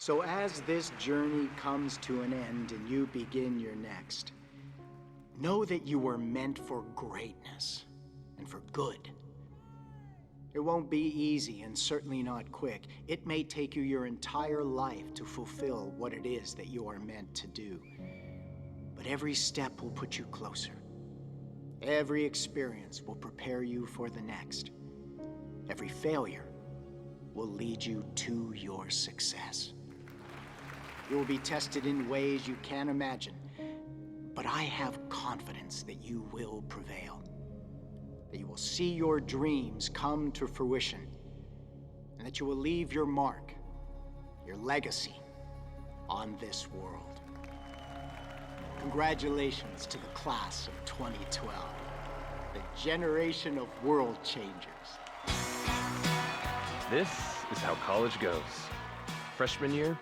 So as this journey comes to an end and you begin your next, know that you were meant for greatness and for good. It won't be easy and certainly not quick. It may take you your entire life to fulfill what it is that you are meant to do. But every step will put you closer. Every experience will prepare you for the next. Every failure will lead you to your success. You will be tested in ways you can't imagine, but I have confidence that you will prevail. That you will see your dreams come to fruition, and that you will leave your mark, your legacy, on this world. Congratulations to the class of 2012, the generation of world changers. This is how college goes. Freshman year,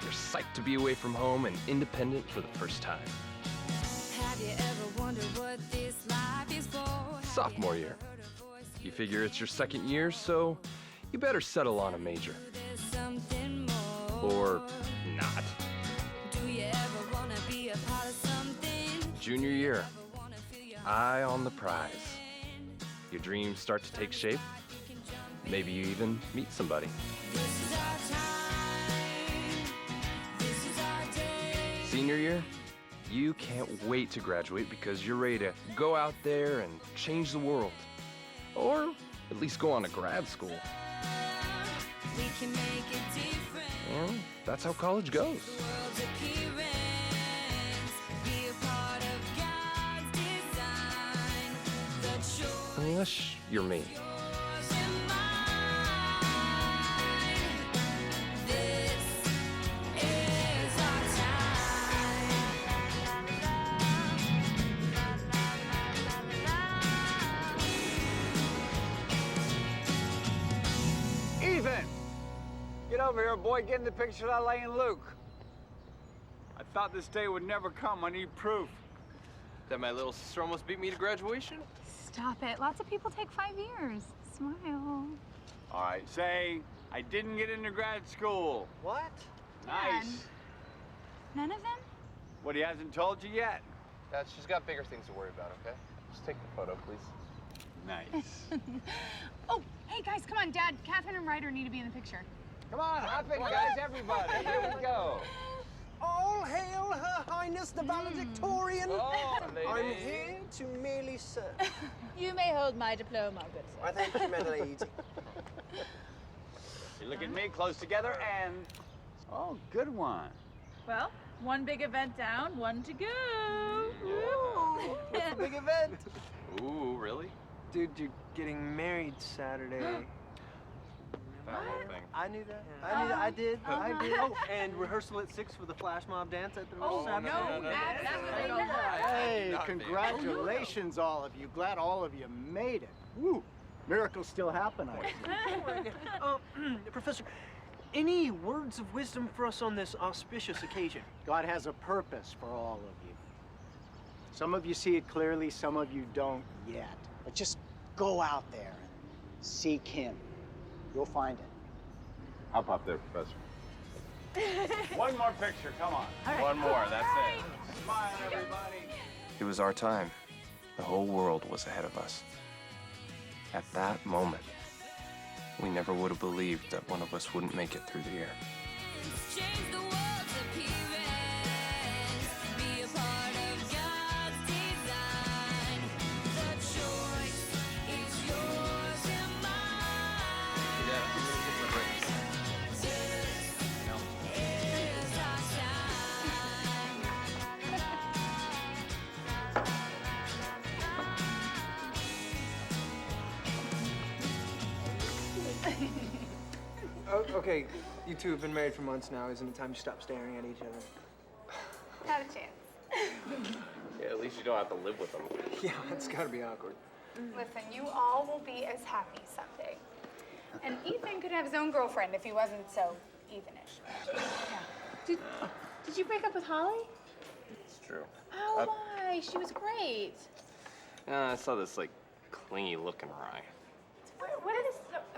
you're psyched to be away from home and independent for the first time. Have you ever wondered what this life is for? Sophomore year, you figure it's your second year, so you better settle on a major. Or not. Do you ever wanna be a part of something? Junior year, eye on the prize. Your dreams start to take shape. Maybe you even meet somebody. This is our time. This is our day. Senior year, you can't wait to graduate because you're ready to go out there and change the world. Or at least go on to grad school. We can make it different. Well, that's how college goes. The world's appearance. Be a part of God's design. The choice Unless you're me. is yours and mine. This is our time. Ethan! Get over here, boy. Get in the picture of that lane, Luke. I thought this day would never come. I need proof. That my little sister almost beat me to graduation? Stop it. Lots of people take 5 years. Smile. All right, say, I didn't get into grad school. What? Nice. None of them? What, he hasn't told you yet? Dad, she's got bigger things to worry about, okay? Just take the photo, please. Nice. Oh, hey guys, come on. Dad, Catherine and Ryder need to be in the picture. Come on, hop in, guys, everybody. Here we go. All hail Her Highness the Valedictorian. Oh, I'm lady. here to merely serve. You may hold my diploma, good sir. I thank you, my lady. You look at me, close together, and... Oh, good one. Well, one big event down, one to go. What's the big event? Ooh, really? Dude, you're getting married Saturday. That whole thing. I knew that. I knew that. I did. I did. Oh, and rehersal at 6 for the flash mob dance at the Saturday. Absolutely not. Hey, not congratulations, all of you. Glad all of you made it. Woo! Miracles still happen, I see. Professor, any words of wisdom for us on this auspicious occasion? God has a purpose for all of you. Some of you see it clearly, some of you don't yet. But just go out there and seek Him. You'll find it. Hop up there, Professor. One more picture, come on. One more, that's it. Smile, everybody. It was our time. The whole world was ahead of us. At that moment, we never would have believed that one of us wouldn't make it through the year. Change the world's appearance. Be a part of God's design. The choice is yours and mine. This is our time. Okay, you two have been married for months now. Isn't it time you stop staring at each other? Not a chance. Yeah, at least you don't have to live with them. Yeah, it's gotta be awkward. Listen, you all will be as happy someday. And Ethan could have his own girlfriend if he wasn't so Ethanish. Yeah. Did you break up with Holly? It's true. Oh, why? She was great. I saw this, like, clingy looking rye.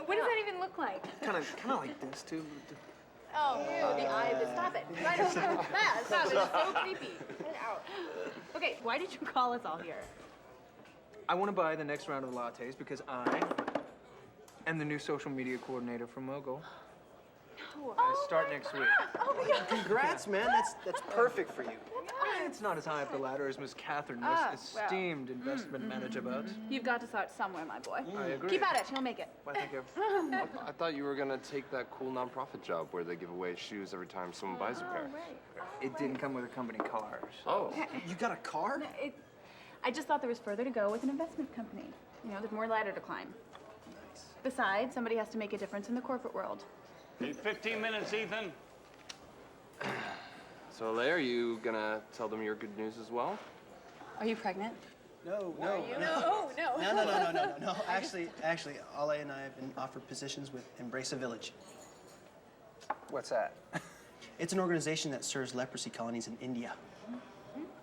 What does that even look like? Kind of like this too. Oh, ew, the eye of the... Stop it. Right over. Stop it. It's so creepy. Get it out. Okay, why did you call us all here? I want to buy the next round of lattes because I am the new social media coordinator for Mogul. I start next week. Congrats, man. That's perfect for you. It's not as high up the ladder as Miss Catherine, this esteemed investment manager, but You've got to start somewhere, my boy. I agree. Keep at it. You'll make it. Why, thank you. I thought you were gonna take that cool nonprofit job where they give away shoes every time someone buys a pair. It didn't come with a company car. So. Oh. You got a car? I just thought there was further to go with an investment company. You know, there's more ladder to climb. Besides, somebody has to make a difference in the corporate world. Need 15 minutes, Ethan. So, Leia, are you gonna tell them your good news as well? Are you pregnant? No. No. No. Actually, Ale and I have been offered positions with Embrace a Village. What's that? It's an organization that serves leprosy colonies in India.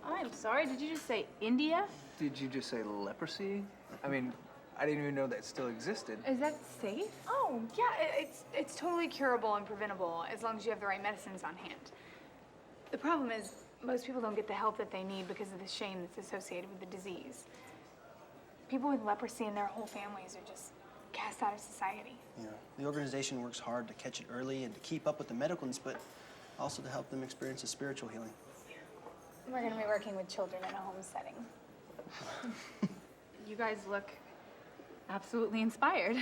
I'm sorry, did you just say India? Did you just say leprosy? I mean, I didn't even know that still existed. Is that safe? Oh, yeah, it's totally curable and preventable as long as you have the right medicines on hand. The problem is, most people don't get the help that they need because of the shame that's associated with the disease. People with leprosy and their whole families are just cast out of society. You know, the organization works hard to catch it early and to keep up with the medical needs, but also to help them experience a spiritual healing. We're gonna be working with children in a home setting. You guys look absolutely inspired.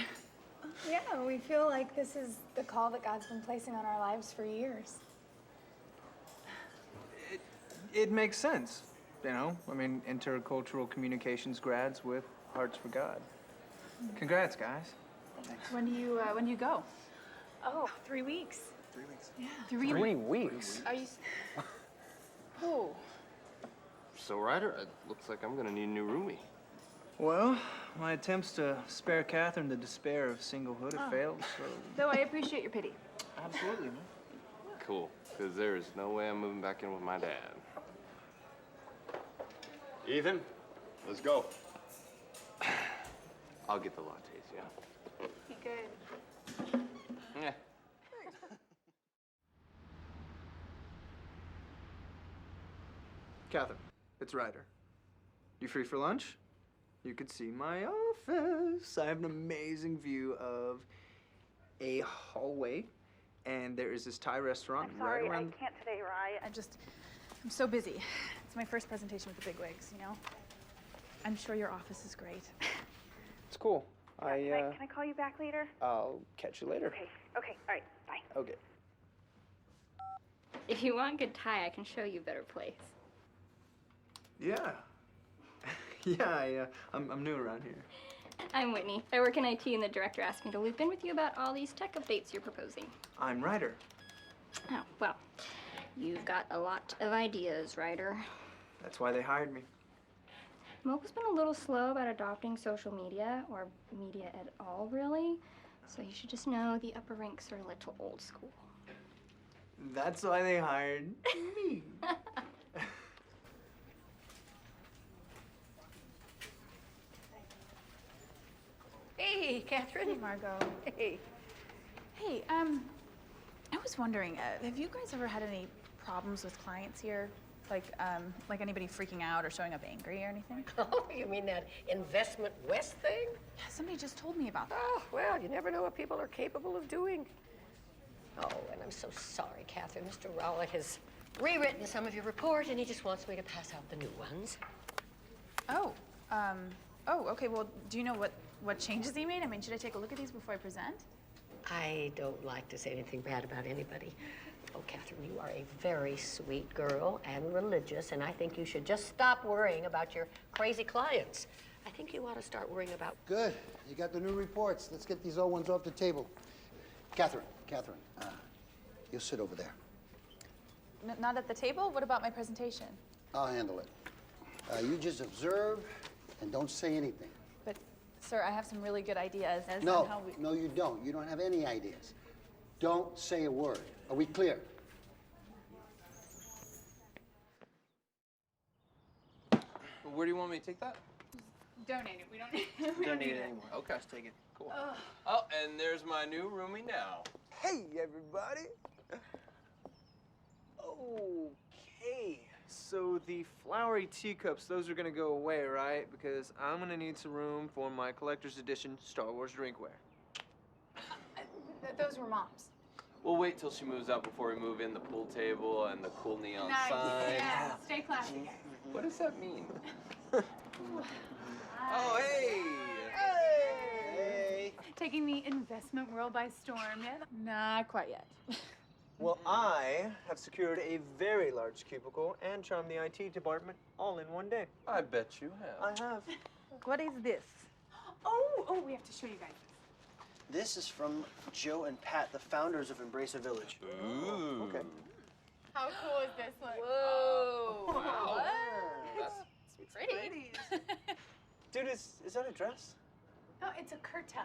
Yeah, we feel like this is the call that God's been placing on our lives for years. It makes sense, you know? I mean, intercultural communications grads with hearts for God. Congrats, guys. When do you go? Oh, 3 weeks. 3 weeks. Yeah. 3 weeks? Are you... Oh. So, Ryder, it looks like I'm gonna need a new roomie. Well, my attempts to spare Catherine the despair of singlehood have failed, so... Though I appreciate your pity. Absolutely, man. Cool, because there is no way I'm moving back in with my dad. Ethan, let's go. I'll get the lattes, yeah? Be good. Yeah. Catherine, it's Ryder. You free for lunch? You could see my office. I have an amazing view of a hallway, and there is this Thai restaurant right around. I can't today, Rye. I'm so busy. It's my first presentation with the bigwigs, you know? I'm sure your office is great. It's cool. Can I call you back later? I'll catch you later. Okay, all right, bye. Okay. If you want good Thai, I can show you a better place. Yeah. Yeah, I'm new around here. I'm Whitney. I work in IT, and the director asked me to loop in with you about all these tech updates you're proposing. I'm Ryder. Oh, well, you've got a lot of ideas, Ryder. That's why they hired me. Mocha's been a little slow about adopting social media, or media at all, really. So you should just know the upper ranks are a little old school. That's why they hired me. Hey, Catherine. Hey, Margot. Hey. Hey, I was wondering, have you guys ever had any problems with clients here? Like anybody freaking out or showing up angry or anything? Oh, you mean that Investment West thing? Yeah, somebody just told me about that. Oh, well, you never know what people are capable of doing. Oh, and I'm so sorry, Catherine. Mr. Rowlett has rewritten some of your report, and he just wants me to pass out the new ones. Oh, okay. Well, do you know what changes he made? I mean, should I take a look at these before I present? I don't like to say anything bad about anybody. Oh, Catherine, you are a very sweet girl and religious, and I think you should just stop worrying about your crazy clients. I think you ought to start worrying about... Good. You got the new reports. Let's get these old ones off the table. Catherine, you'll sit over there. Not at the table? What about my presentation? I'll handle it. You just observe and don't say anything. But, sir, I have some really good ideas on No, how we... no, you don't. You don't have any ideas. Don't say a word. Are we clear? Where do you want me to take that? Donate it. We don't Don't need it anymore. Okay. Just take it. Cool. Oh, and there's my new roomie now. Hey, everybody. Okay, so the flowery teacups, those are gonna go away, right? Because I'm gonna need some room for my collector's edition Star Wars drinkware. Those were Mom's. We'll wait till she moves out before we move in the pool table and the cool neon Nice. sign. Yeah. Stay classy, guys. What does that mean? Oh, hey! Hey. Taking the investment world by storm yet? Not quite yet. Well, I have secured a very large cubicle and charmed the IT department all in one day. I bet you have. I have. What is this? Oh, we have to show you guys this. This is from Joe and Pat, the founders of Embrace a Village. Ooh. Okay. How cool is this? Look. Whoa. Wow. What? It's pretty. Dude, is that a dress? No, it's a kurta.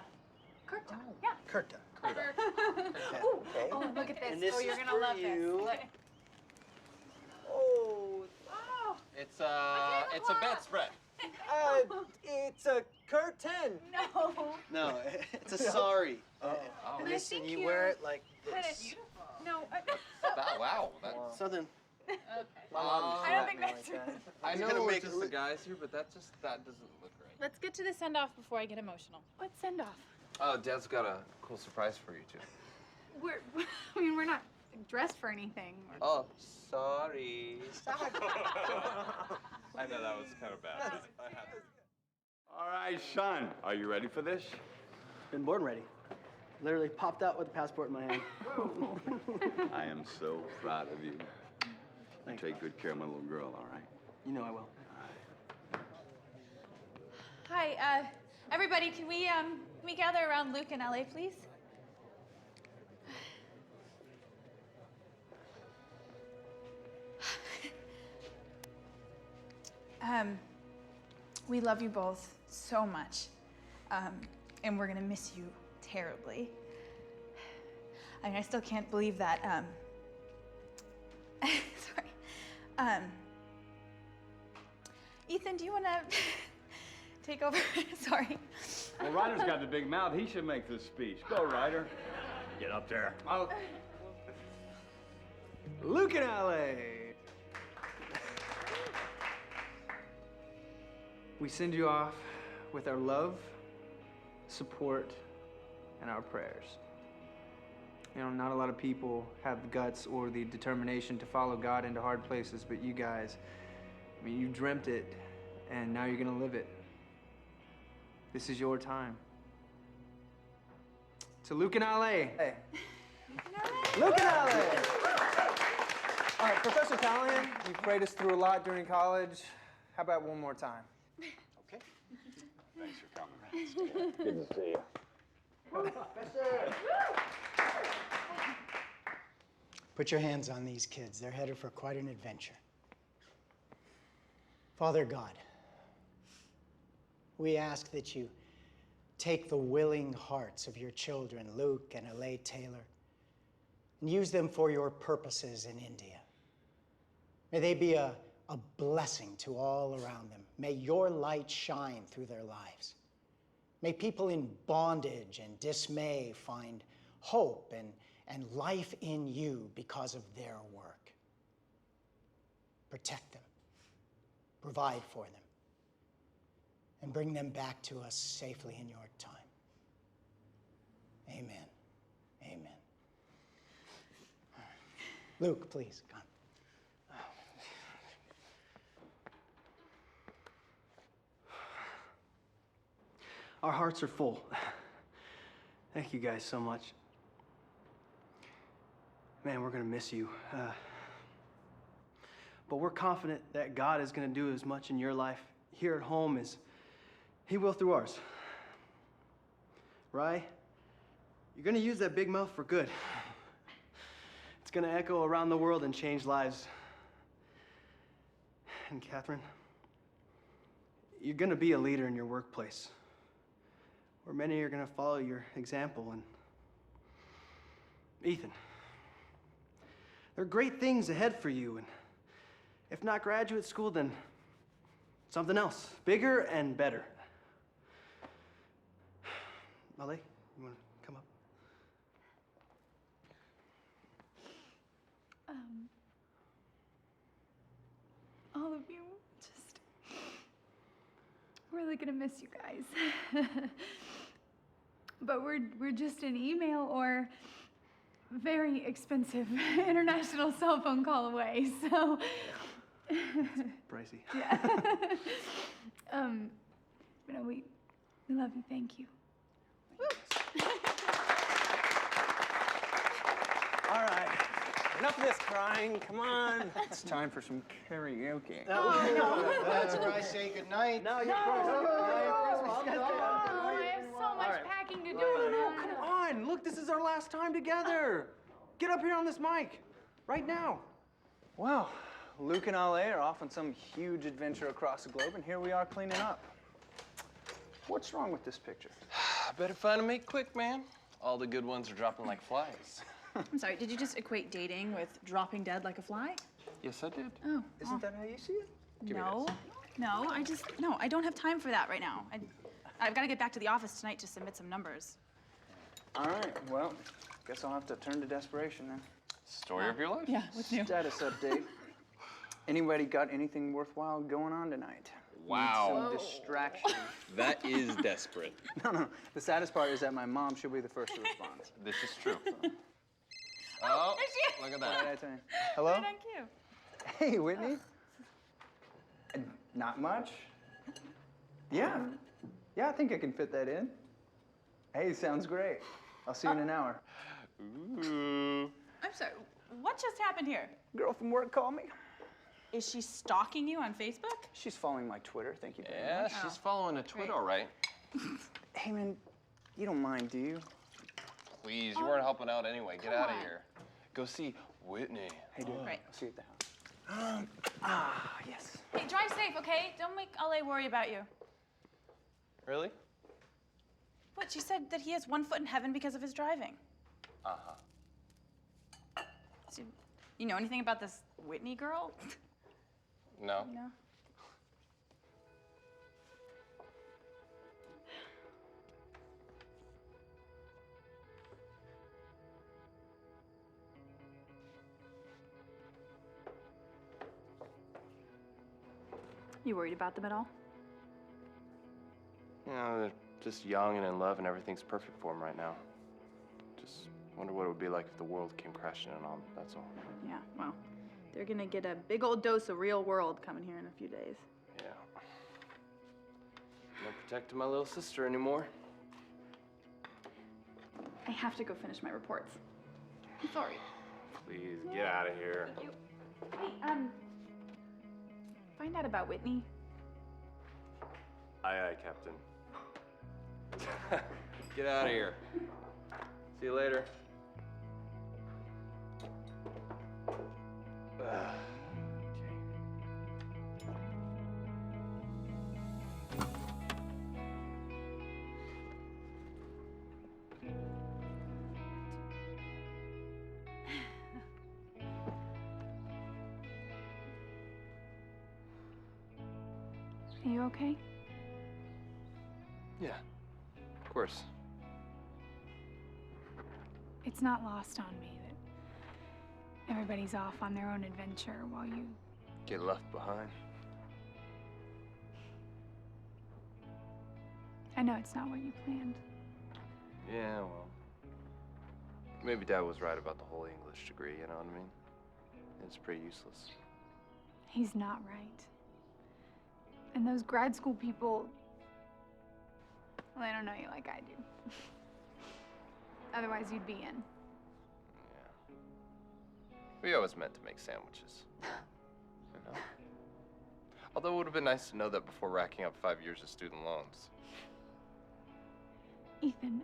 Kurta. Yeah. Kurta. Ooh. Okay. Oh, look at this. And this oh, you're is gonna for love you. this. Look. Oh, It's a bedspread. it's a curtain. No. No, it's a sari. Oh. And I This, and think you you wear it like Put this. it. No. Wow. Something. Okay. My mom I don't think slapped that's me right. like I It's know gonna we're make just it the look- guys here, but that doesn't look right. Let's get to the send-off before I get emotional. What send off? Oh, Dad's got a cool surprise for you too. We're not dressed for anything. Oh, sorry. I know that was kind of bad. All right, son, are you ready for this? Been born ready. Literally popped out with a passport in my hand. I am so proud of you. You Thanks, take good care of my little girl, all right? You know I will. Hi, everybody, can we gather around Luke in LA, please? We love you both so much, and we're gonna miss you terribly. I mean, I still can't believe that, sorry. Ethan, do you wanna take over? Sorry. Well, Ryder's got the big mouth. He should make this speech. Go, Ryder. Get up there. Oh. Luke in LA. We send you off with our love, support, and our prayers. You know, not a lot of people have the guts or the determination to follow God into hard places, but you guys, I mean, you dreamt it, and now you're gonna live it. This is your time. To Luke in LA. Hey. Luke in LA! All right, Professor Callahan, you prayed us through a lot during college. How about one more time? Okay. Thanks for coming. Good to see you. Put your hands on these kids. They're headed for quite an adventure. Father God, we ask that you take the willing hearts of your children, Luke and Alay Taylor, and use them for your purposes in India. May they be a blessing to all around them. May your light shine through their lives. May people in bondage and dismay find hope and life in you because of their work. Protect them, provide for them, and bring them back to us safely in your time. Amen. Amen. Luke, please, come. Our hearts are full. Thank you guys so much. Man, we're gonna miss you. But we're confident that God is gonna do as much in your life here at home as He will through ours. Rye, you're gonna use that big mouth for good. It's gonna echo around the world and change lives. And Catherine, you're gonna be a leader in your workplace, where many are gonna follow your example. And Ethan, there are great things ahead for you, and if not graduate school, then something else, bigger and better. Malay, you wanna come up? of you. Just really gonna miss you guys. But we're just an email or very expensive international cell phone call away, so. Pricey. Yeah. You know, we love you. Thank you. All right. Enough of this crying. Come on. It's time for some karaoke. That's where I say goodnight. No, you're first. Oh, I have so much packing to do. No, come on. Look, this is our last time together. Get up here on this mic. Right now. Well, Luke and Ale are off on some huge adventure across the globe, and here we are cleaning up. What's wrong with this picture? Better find and make quick, man. All the good ones are dropping like flies. I'm sorry, did you just equate dating with dropping dead like a fly? Yes, I did. Oh. Isn't that how you see it? No, I don't have time for that right now. I've got to get back to the office tonight to submit some numbers. All right, well, guess I'll have to turn to desperation then. Story of your life? Yeah, what's new? Status update. Anybody got anything worthwhile going on tonight? Wow. Need some distraction. That is desperate. No. The saddest part is that my mom should be the first to respond. This is true. Oh, look at What did I that. tell you? Hello? Right on cue. Hey, Whitney. Not much. Yeah. Yeah, I think I can fit that in. Hey, sounds great. I'll see you in an hour. Ooh. I'm sorry, what just happened here? Girl from work called me. Is she stalking you on Facebook? She's following my Twitter. Thank you very Yeah, much. she's following a tweet, Great. all right. Hey, man, you don't mind, do you? Please, you weren't helping out anyway. Get come out of on. here. Go see Whitney. Hey, dude. Right. I'll see you at the house. Yes. Hey, drive safe, okay? Don't make Ale worry about you. Really? What, she said that he has one foot in heaven because of his driving. Uh-huh. So, you know anything about this Whitney girl? No? No. You worried about them at all? You know, they're just young and in love and everything's perfect for them right now. Just wonder what it would be like if the world came crashing in on them, that's all. Yeah, well, they're gonna get a big old dose of real world coming here in a few days. Yeah. Not protecting my little sister anymore. I have to go finish my reports. I'm sorry. Please, get out of here. Thank you. Hey, find out about Whitney. Aye, aye, Captain. Get out of here. See you later. Are you okay? Yeah, of course. It's not lost on me that everybody's off on their own adventure while you. Get left behind. I know it's not what you planned. Yeah, well, maybe Dad was right about the whole English degree, you know what I mean? It's pretty useless. He's not right. And those grad school people, well, they don't know you like I do. Otherwise, you'd be in. Yeah. We always meant to make sandwiches. You know? Although it would have been nice to know that before racking up 5 years of student loans. Ethan,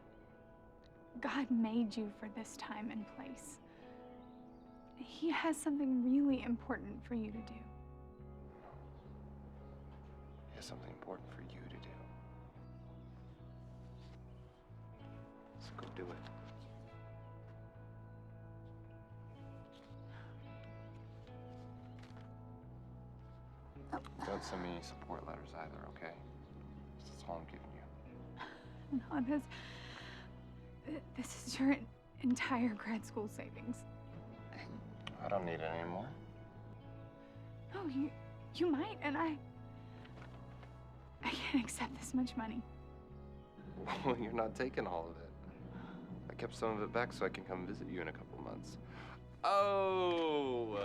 God made you for this time and place. He has something really important for you to do. He has something important for you to do. So go do it. Don't send me any support letters either, okay? That's all I'm giving you. No, this is your entire grad school savings. I don't need it anymore. No, You might, and I can't accept this much money. Well, you're not taking all of it. I kept some of it back so I can come visit you in a couple months. Oh!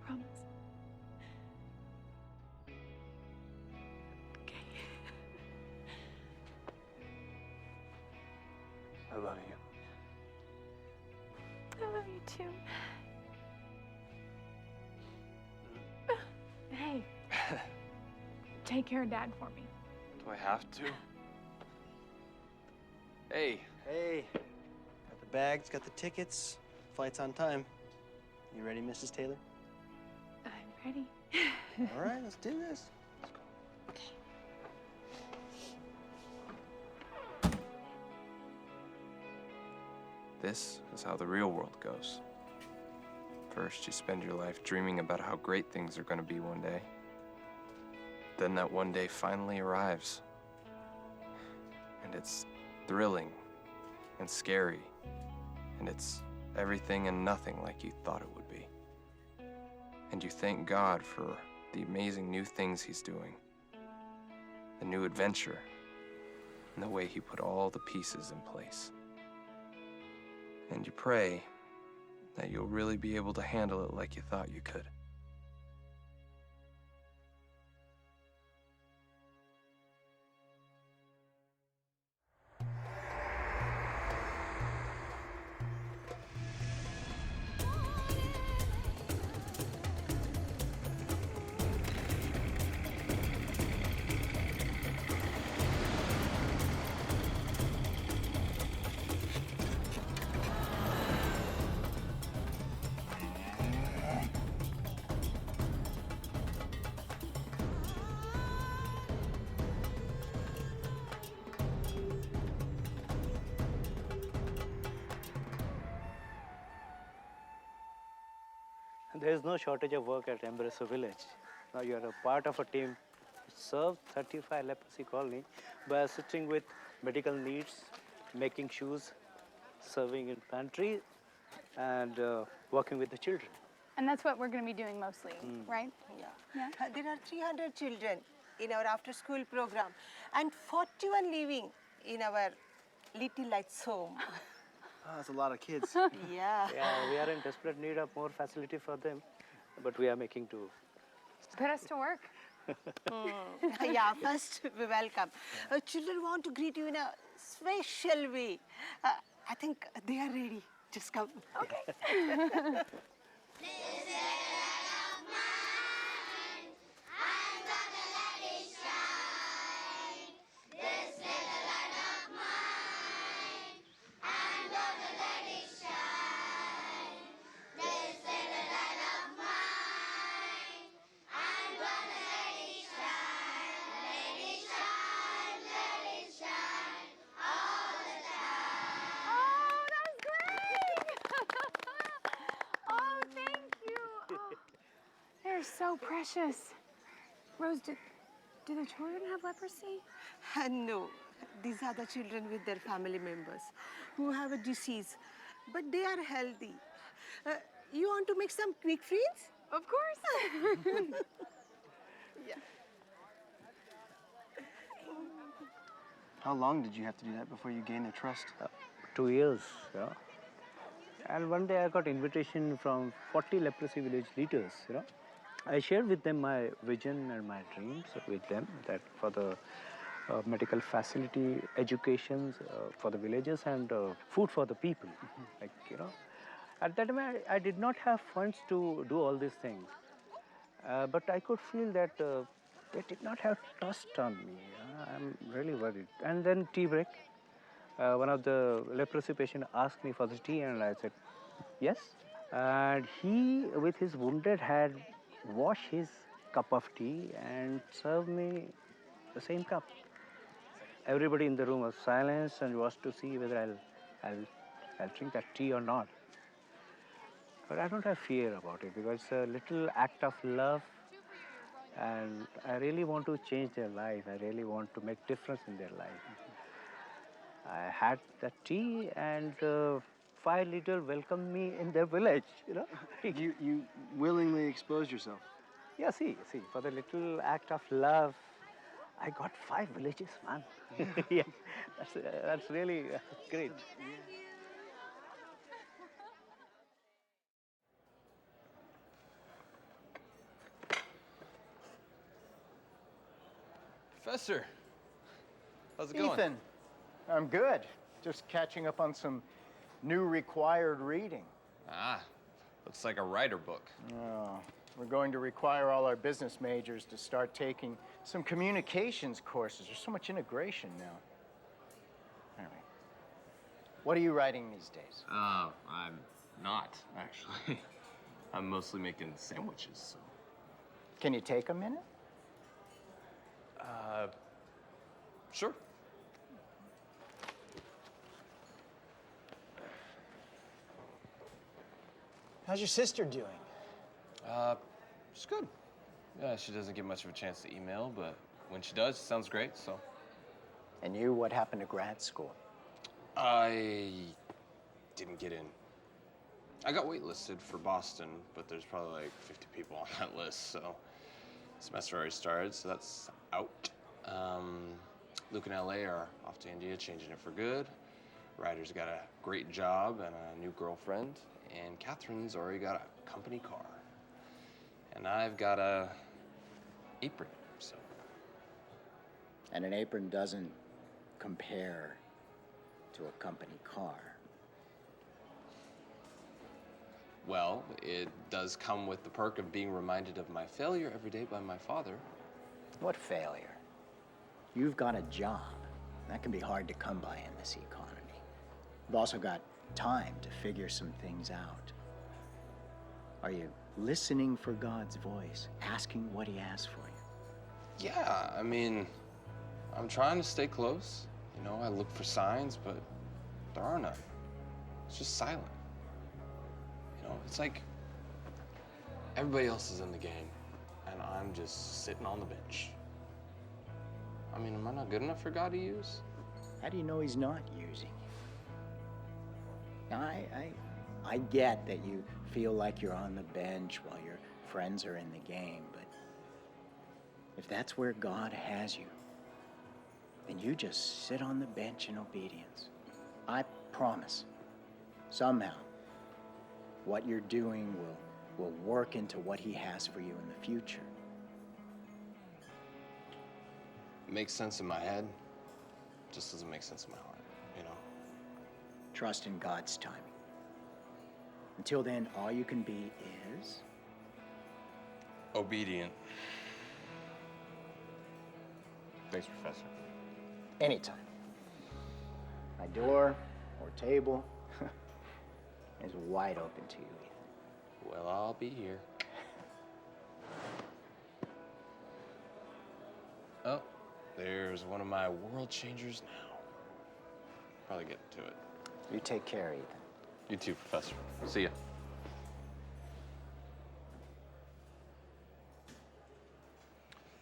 Promise. Okay. I love you. I love you too. Hey, take care of Dad for me. Do I have to? Hey. Hey, got the bags, got the tickets. Flight's on time. You ready, Mrs. Taylor? I'm ready. All right, let's do this. This is how the real world goes. First, you spend your life dreaming about how great things are going to be one day. Then that one day finally arrives. And it's thrilling and scary. And it's everything and nothing like you thought it would be. And you thank God for the amazing new things He's doing, the new adventure, and the way He put all the pieces in place. And you pray that you'll really be able to handle it like you thought you could. There is no shortage of work at Embracer Village. Now you are a part of a team which serves 35 leprosy colony by assisting with medical needs, making shoes, serving in pantry, and working with the children. And that's what we're going to be doing mostly, right? Yeah. There are 300 children in our after-school program and 41 living in our Little Lights home. Oh, that's a lot of kids. Yeah. Yeah, we are in desperate need of more facility for them, but we are making do. Put us to work. Yeah, first we welcome. Children want to greet you in a special way. I think they are ready. Just come. Okay. They're so precious. Rose, do the children have leprosy? No, these are the children with their family members who have a disease, but they are healthy. You want to make some quick friends? Of course. Yeah. How long did you have to do that before you gained their trust? 2 years, yeah. And one day I got invitation from 40 leprosy village leaders, you know. I shared with them my vision and my dreams with them that for the medical facility, educations for the villagers and food for the people. Like, you know, at that time I did not have funds to do all these things. But I could feel that they did not have trust on me. I'm really worried. And then tea break. One of the leprosy patients asked me for the tea and I said, yes. And he, with his wounded hand, washed his cup of tea and served me the same cup. Everybody in the room was silenced and was to see whether I'll drink that tea or not. But I don't have fear about it because it's a little act of love and I really want to change their life. I really want to make difference in their life. I had that tea and 5 little welcomed me in their village, you know. You willingly exposed yourself. Yeah, see, for the little act of love, I got 5 villages, man. Yeah, that's really great. Professor, how's it going? Ethan, I'm good. Just catching up on some new required reading. Ah, looks like a writer book. Oh, we're going to require all our business majors to start taking some communications courses. There's so much integration now. Anyway, what are you writing these days? I'm not, actually. I'm mostly making sandwiches, so. Can you take a minute? Sure. How's your sister doing? She's good. Yeah, she doesn't get much of a chance to email, but when she does, it sounds great, so. And you, what happened to grad school? I didn't get in. I got waitlisted for Boston, but there's probably like 50 people on that list, so semester already started, so that's out. Luke and LA are off to India, changing it for good. Ryder's got a great job and a new girlfriend, and Catherine's already got a company car. And I've got a apron, so. And an apron doesn't compare to a company car. Well, it does come with the perk of being reminded of my failure every day by my father. What failure? You've got a job. That can be hard to come by in this economy. You've also got time to figure some things out. Are you listening for God's voice, asking what he has for you? Yeah, I mean, I'm trying to stay close. You know, I look for signs, but there are none. It's just silent. You know, it's like everybody else is in the game, and I'm just sitting on the bench. I mean, am I not good enough for God to use? How do you know he's not using you? Now, I get that you feel like you're on the bench while your friends are in the game, but if that's where God has you, then you just sit on the bench in obedience. I promise, somehow, what you're doing will work into what he has for you in the future. It makes sense in my head, just doesn't make sense in my heart, you know? Trust in God's timing. Until then, all you can be is obedient. Thanks, Professor. anytime. My door or table is wide open to you, Ethan. Well, I'll be here. Oh, there's one of my world changers now. Probably get to it. You take care, Ethan. You too, Professor. See ya.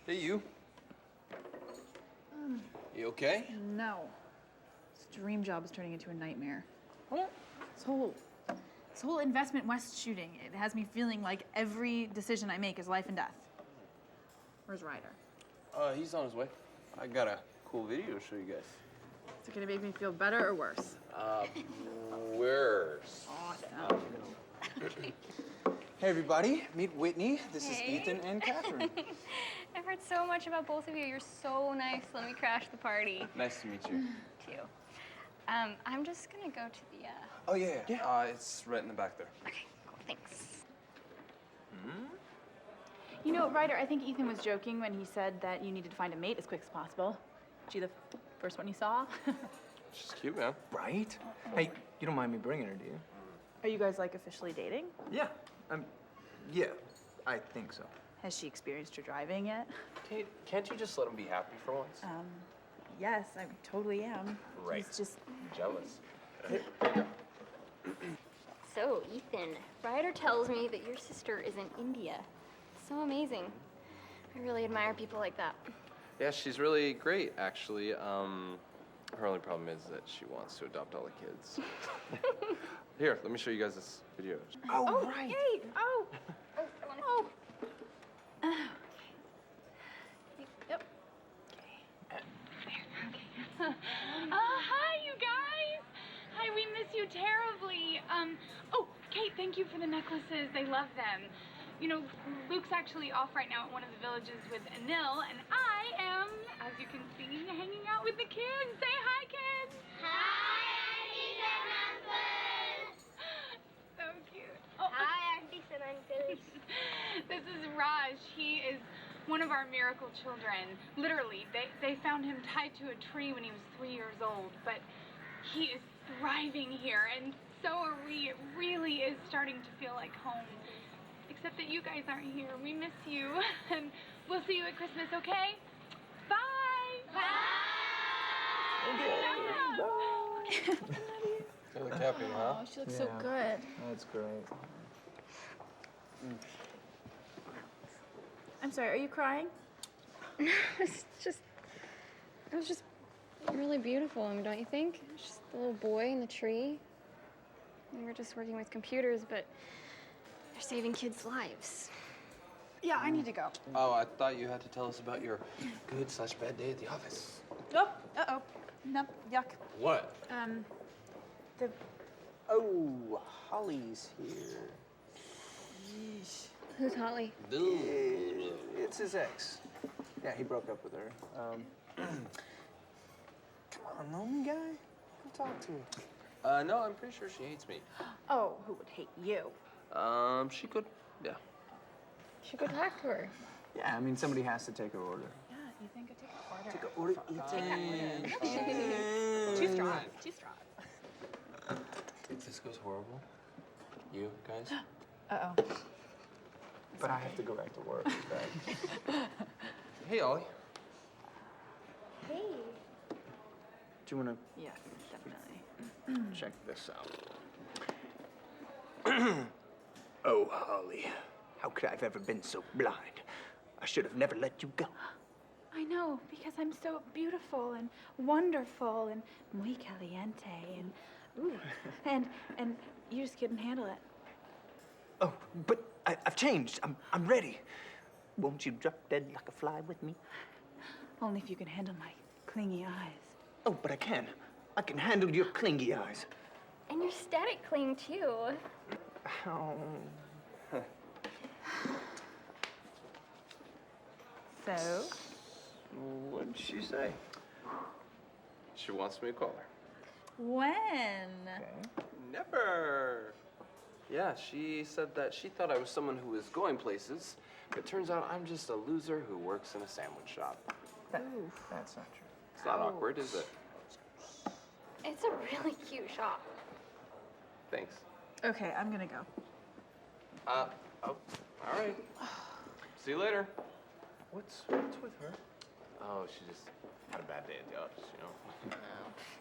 Hey, you. You okay? No. This dream job is turning into a nightmare. What? This whole Investment West shooting, it has me feeling like every decision I make is life and death. Where's Ryder? He's on his way. I got a cool video to show you guys. Is it gonna make me feel better or worse? Worse. Awesome. Hey, everybody. Meet Whitney. This Hey. is Ethan and Catherine. I've heard so much about both of you. You're so nice. Let me crash the party. Nice to meet you. Too. I'm just gonna go to the, Oh, yeah. It's right in the back there. Okay, cool, thanks. You know, Ryder, I think Ethan was joking when he said that you needed to find a mate as quick as possible. She the first one you saw? She's cute, man. Right? Hey, you don't mind me bringing her, do you? Are you guys, like, officially dating? Yeah. Yeah, I think so. Has she experienced her driving yet? Kate, can't you just let him be happy for once? Yes, I totally am. Right. He's just... Jealous. So, Ethan, Ryder tells me that your sister is in India. So amazing. I really admire people like that. Yeah, she's really great, actually. Her only problem is that she wants to adopt all the kids. Here, let me show you guys this video. Oh, right. Hey, oh. Oh. Yep. Hi, you guys. Hi, we miss you terribly. Oh, Kate, thank you for the necklaces. They love them. You know, Luke's actually off right now at one of the villages with Anil, and I am, as you can see, hanging out with the kids. Say hi, kids. Hi, aunties and uncles. So cute. Oh. Hi, aunties and uncles. This is Raj. He is one of our miracle children. Literally, they found him tied to a tree when he was 3 years old, but he is thriving here, and so are we. It really is starting to feel like home. Except that you guys aren't here. We miss you. And we'll see you at Christmas, okay? Bye! Bye! You look happy, huh? Oh, she looks so good. That's great. I'm sorry, are you crying? It was just really beautiful, I mean, don't you think? It was just the little boy in the tree. We were just working with computers, but they're saving kids' lives. Yeah, I need to go. Oh, I thought you had to tell us about your good/bad day at the office. Oh, uh-oh. Nope, yuck. What? The... Oh, Holly's here. Yeesh. Who's Holly? It's his ex. Yeah, he broke up with her. Come on, lonely guy. Go talk to her. No, I'm pretty sure she hates me. Oh, who would hate you? She could, yeah. Should go talk to her. Yeah, I mean, somebody has to take her order. Yeah, you think I take an order? Take an order. Take that order. Too strong. Too strong. If this goes horrible, you guys? Uh-oh. But I have to go back to work. Hey, Ollie. Hey. Do you want to Yes, definitely. check this out? Oh, Holly. How could I have ever been so blind? I should have never let you go. I know, because I'm so beautiful and wonderful and muy caliente and ooh, and you just couldn't handle it. Oh, but I've changed. I'm ready. Won't you drop dead like a fly with me? Only if you can handle my clingy eyes. Oh, but I can. I can handle your clingy eyes. And your static cling, too. Oh. So? What'd she say? She wants me to call her. When? Never. Yeah, she said that she thought I was someone who was going places, but it turns out I'm just a loser who works in a sandwich shop. That's not true. It's not awkward, is it? It's a really cute shop. Thanks. Okay, I'm gonna go. Oh, all right. See you later. What's with her? Oh, she just had a bad day at the office, you know?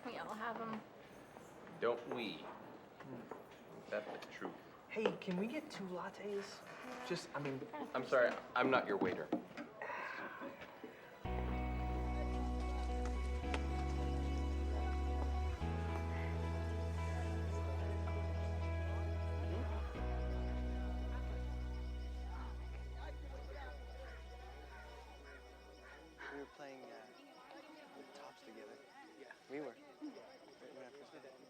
We all have them. Don't we? That's the truth. Hey, can we get 2 lattes? Just, I mean... I'm sorry, I'm not your waiter. We were playing with tops together. Yeah. We were. When I first met you.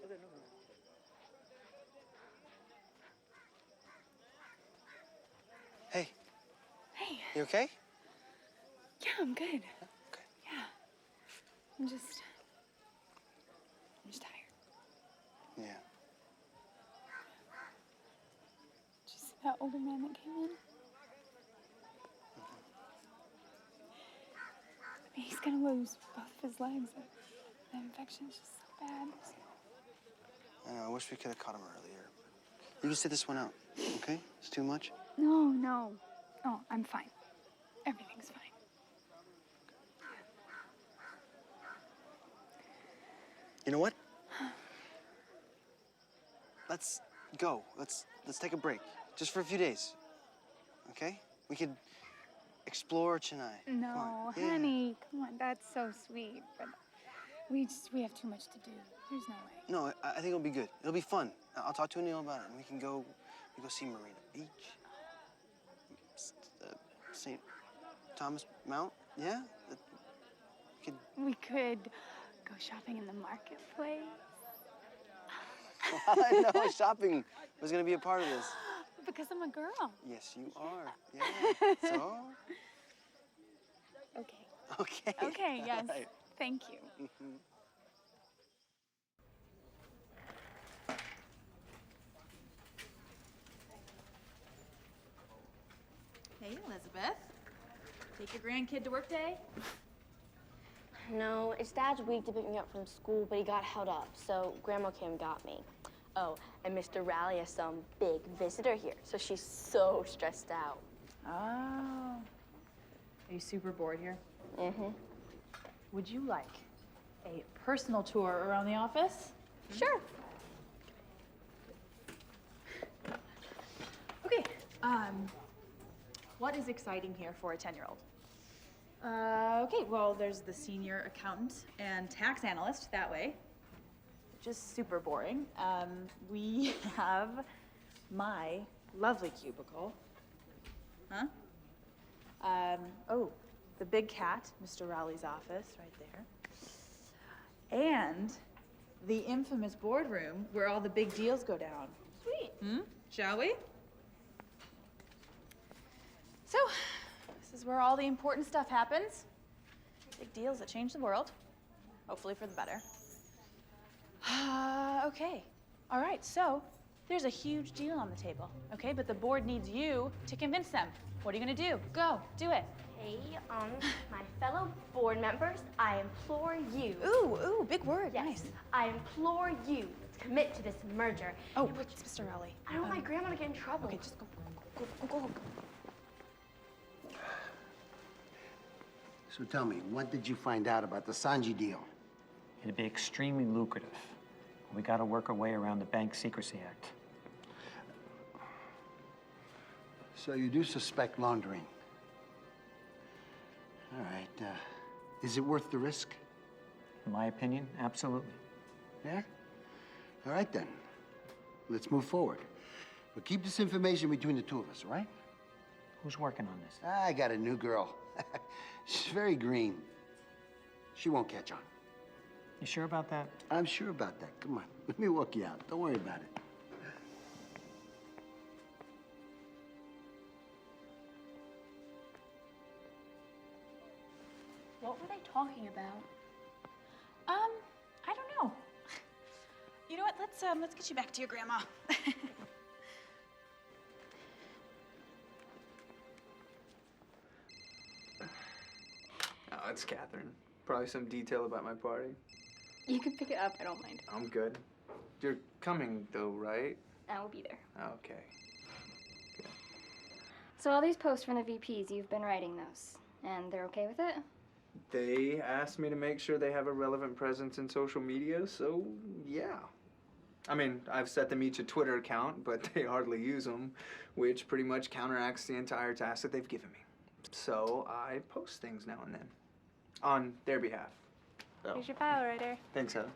It's okay, no. Hey. Hey. You okay? Yeah, I'm good. Okay. Yeah. I'm just tired. Yeah. Did you see that older man that came in? I mean, he's gonna lose both of his legs. The infection's just so bad. I know, I wish we could have caught him earlier. You can sit this one out, okay? It's too much? No. No, I'm fine. Everything's fine. You know what? Let's go. Let's take a break. Just for a few days. Okay? We could explore Chennai. No, Come on. Yeah. honey, come on. That's so sweet. But We have too much to do. There's no way. No, I think it'll be good. It'll be fun. I'll talk to Anil about it, and we can go see Marina Beach, St. Thomas Mount. Yeah, We could go shopping in the marketplace. I know shopping was gonna be a part of this. Because I'm a girl. Yes, you are. Yeah. So. Okay. Okay. Okay, yes. All right. Thank you. Hey, Elizabeth. Take your grandkid to work day? No, it's Dad's week to pick me up from school, but he got held up, so Grandma Kim got me. Oh, and Mr. Raleigh has some big visitor here, so she's so stressed out. Oh. Are you super bored here? Mm-hmm. Would you like a personal tour around the office? Sure. Okay, what is exciting here for a 10-year-old? Okay, well, there's the senior accountant and tax analyst that way. Just super boring. We have my lovely cubicle. Huh? Oh, the big cat, Mr. Rowley's office right there. And the infamous boardroom where all the big deals go down. Sweet. Shall we? So, this is where all the important stuff happens. Big deals that change the world. Hopefully for the better. Okay. All right, so there's a huge deal on the table, okay? But the board needs you to convince them. What are you gonna do? Go, do it. Hey, my fellow board members, I implore you. Ooh, big word, yes, nice. I implore you to commit to this merger. Oh, it's Mr. Rowley. I don't want my grandma to get in trouble. Okay, just go. So tell me, what did you find out about the Sanji deal? It'd be extremely lucrative. We gotta work our way around the Bank Secrecy Act. So you do suspect laundering? All right, is it worth the risk? In my opinion, absolutely. Yeah? All right then, let's move forward. But keep this information between the two of us, all right? Who's working on this? I got a new girl. She's very green. She won't catch on. You sure about that? I'm sure about that. Come on, let me walk you out. Don't worry about it. What were they talking about? I don't know. You know what? Let's get you back to your grandma. Oh, it's Catherine. Probably some detail about my party. You can pick it up. I don't mind. I'm good. You're coming, though, right? I will be there. Okay. So all these posts from the VPs, you've been writing those, and they're okay with it? They asked me to make sure they have a relevant presence in social media, so yeah. I mean, I've set them each a Twitter account, but they hardly use them, which pretty much counteracts the entire task that they've given me. So I post things now and then, on their behalf. So. Here's your file, Ryder. Thanks, Heather.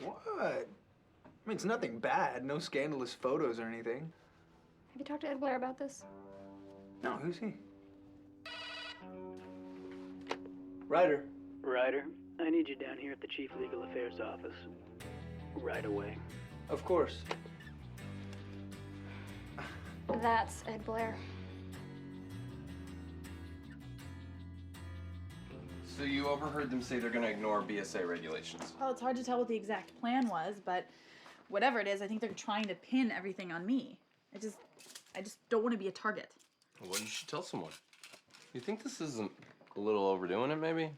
What? I mean, it's nothing bad. No scandalous photos or anything. Have you talked to Ed Blair about this? No, who's he? Ryder. Ryder, I need you down here at the Chief Legal Affairs office. Right away. Of course. That's Ed Blair. So you overheard them say they're gonna ignore BSA regulations. Well, it's hard to tell what the exact plan was, but whatever it is, I think they're trying to pin everything on me. I just don't want to be a target. Well, you should tell someone. You think this isn't a little overdoing it, maybe?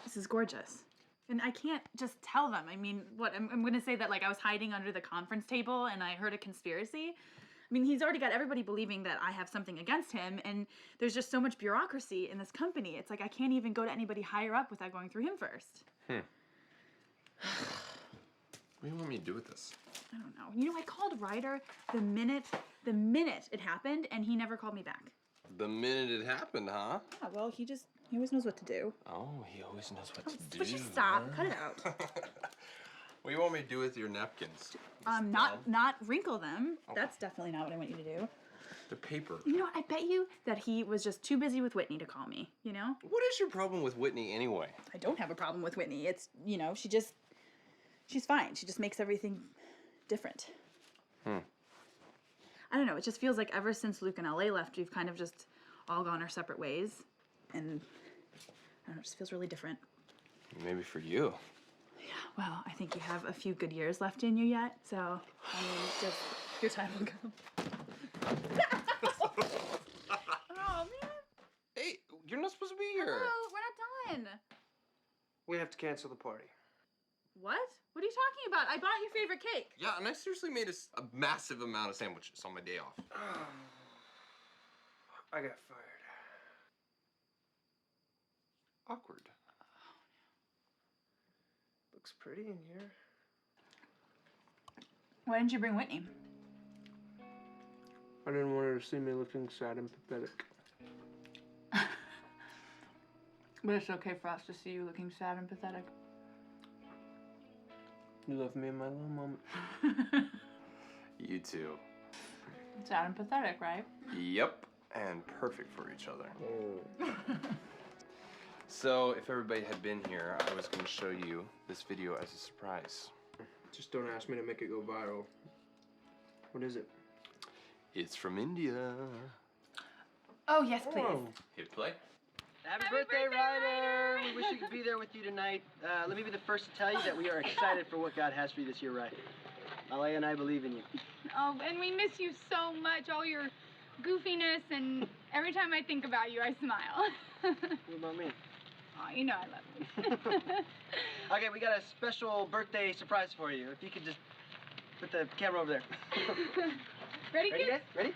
This is gorgeous. And I can't just tell them. I mean, what, I'm gonna say that like I was hiding under the conference table and I heard a conspiracy? I mean, he's already got everybody believing that I have something against him, and there's just so much bureaucracy in this company. It's like I can't even go to anybody higher up without going through him first. What do you want me to do with this? I don't know. You know, I called Ryder the minute it happened, and he never called me back. The minute it happened, huh? Yeah, well, he just He always knows what to do. Oh, he always knows what to do. Would you stop? Cut it out. What do you want me to do with your napkins? Not wrinkle them. That's definitely not what I want you to do. The paper. You know, I bet you that he was just too busy with Whitney to call me, you know? What is your problem with Whitney anyway? I don't have a problem with Whitney. It's, you know, she's fine. She just makes everything different. I don't know, it just feels like ever since Luke and LA left, we've kind of just all gone our separate ways. And I don't know, it just feels really different. Maybe for you. Yeah, well, I think you have a few good years left in you yet, so, I mean, just your time will come. Oh, man. Hey, you're not supposed to be here. Oh, we're not done. We have to cancel the party. What? What are you talking about? I bought your favorite cake. Yeah, and I seriously made a massive amount of sandwiches on my day off. I got fired. Awkward. Looks pretty in here. Why didn't you bring Whitney? I didn't want her to see me looking sad and pathetic. But it's okay for us to see you looking sad and pathetic. You love me in my little moment. You too. Sad and pathetic, right? Yep, and perfect for each other. So, if everybody had been here, I was going to show you this video as a surprise. Just don't ask me to make it go viral. What is it? It's from India. Oh, yes, please. Hit play. Happy birthday, Ryder! We wish we could be there with you tonight. Let me be the first to tell you that we are excited for what God has for you this year, Ryder. LA and I believe in you. Oh, and we miss you so much, all your goofiness, and every time I think about you, I smile. What about me? Oh, you know I love you. Okay, we got a special birthday surprise for you. If you could just put the camera over there. Ready, Ready, kids? guys? Ready?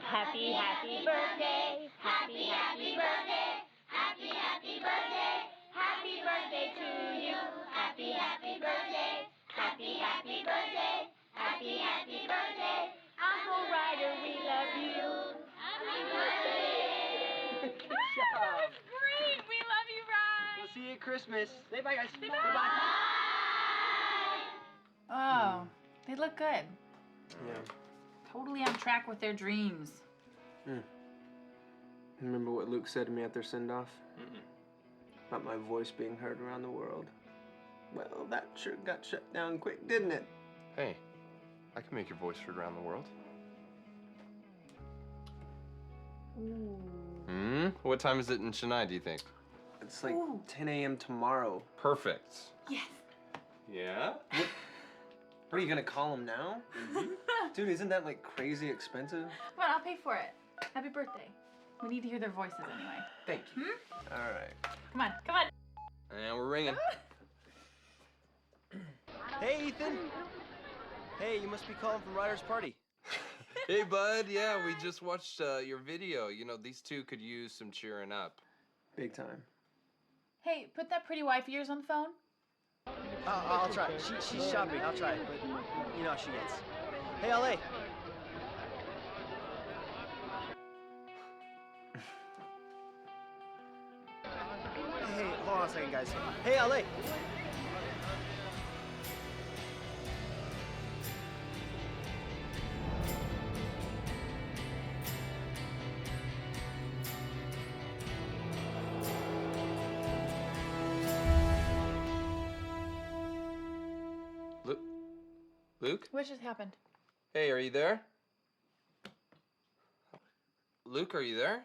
Happy, happy birthday. Happy, happy birthday. Happy, happy birthday. Happy birthday to you. Happy, happy birthday. Happy, happy birthday. Happy, happy birthday. Uncle Ryder, we love you. Happy birthday. Good job. Great. We love you, Ryan. We'll see you at Christmas. Say bye, guys. Say bye. Oh, they look good. Yeah. Totally on track with their dreams. Remember what Luke said to me at their send-off? About my voice being heard around the world. Well, that sure got shut down quick, didn't it? Hey, I can make your voice heard around the world. What time is it in Chennai, do you think? It's like 10 a.m. tomorrow. Perfect. Yes. Yeah? What, are you gonna call him now? Dude, isn't that like crazy expensive? Come on, I'll pay for it. Happy birthday. We need to hear their voices anyway. Thank you. All right. Come on, come on. And we're ringing. Hey, Ethan. Hey, you must be calling from Ryder's party. Hey, bud. Yeah, we just watched your video. You know, these two could use some cheering up. Big time. Hey, put that pretty wife of yours on the phone. I'll try. She's shopping. I'll try, but you know how she gets. Hey, LA. Hey, hold on a second, guys. Hey, LA. Luke? What just happened? Hey, are you there? Luke, are you there?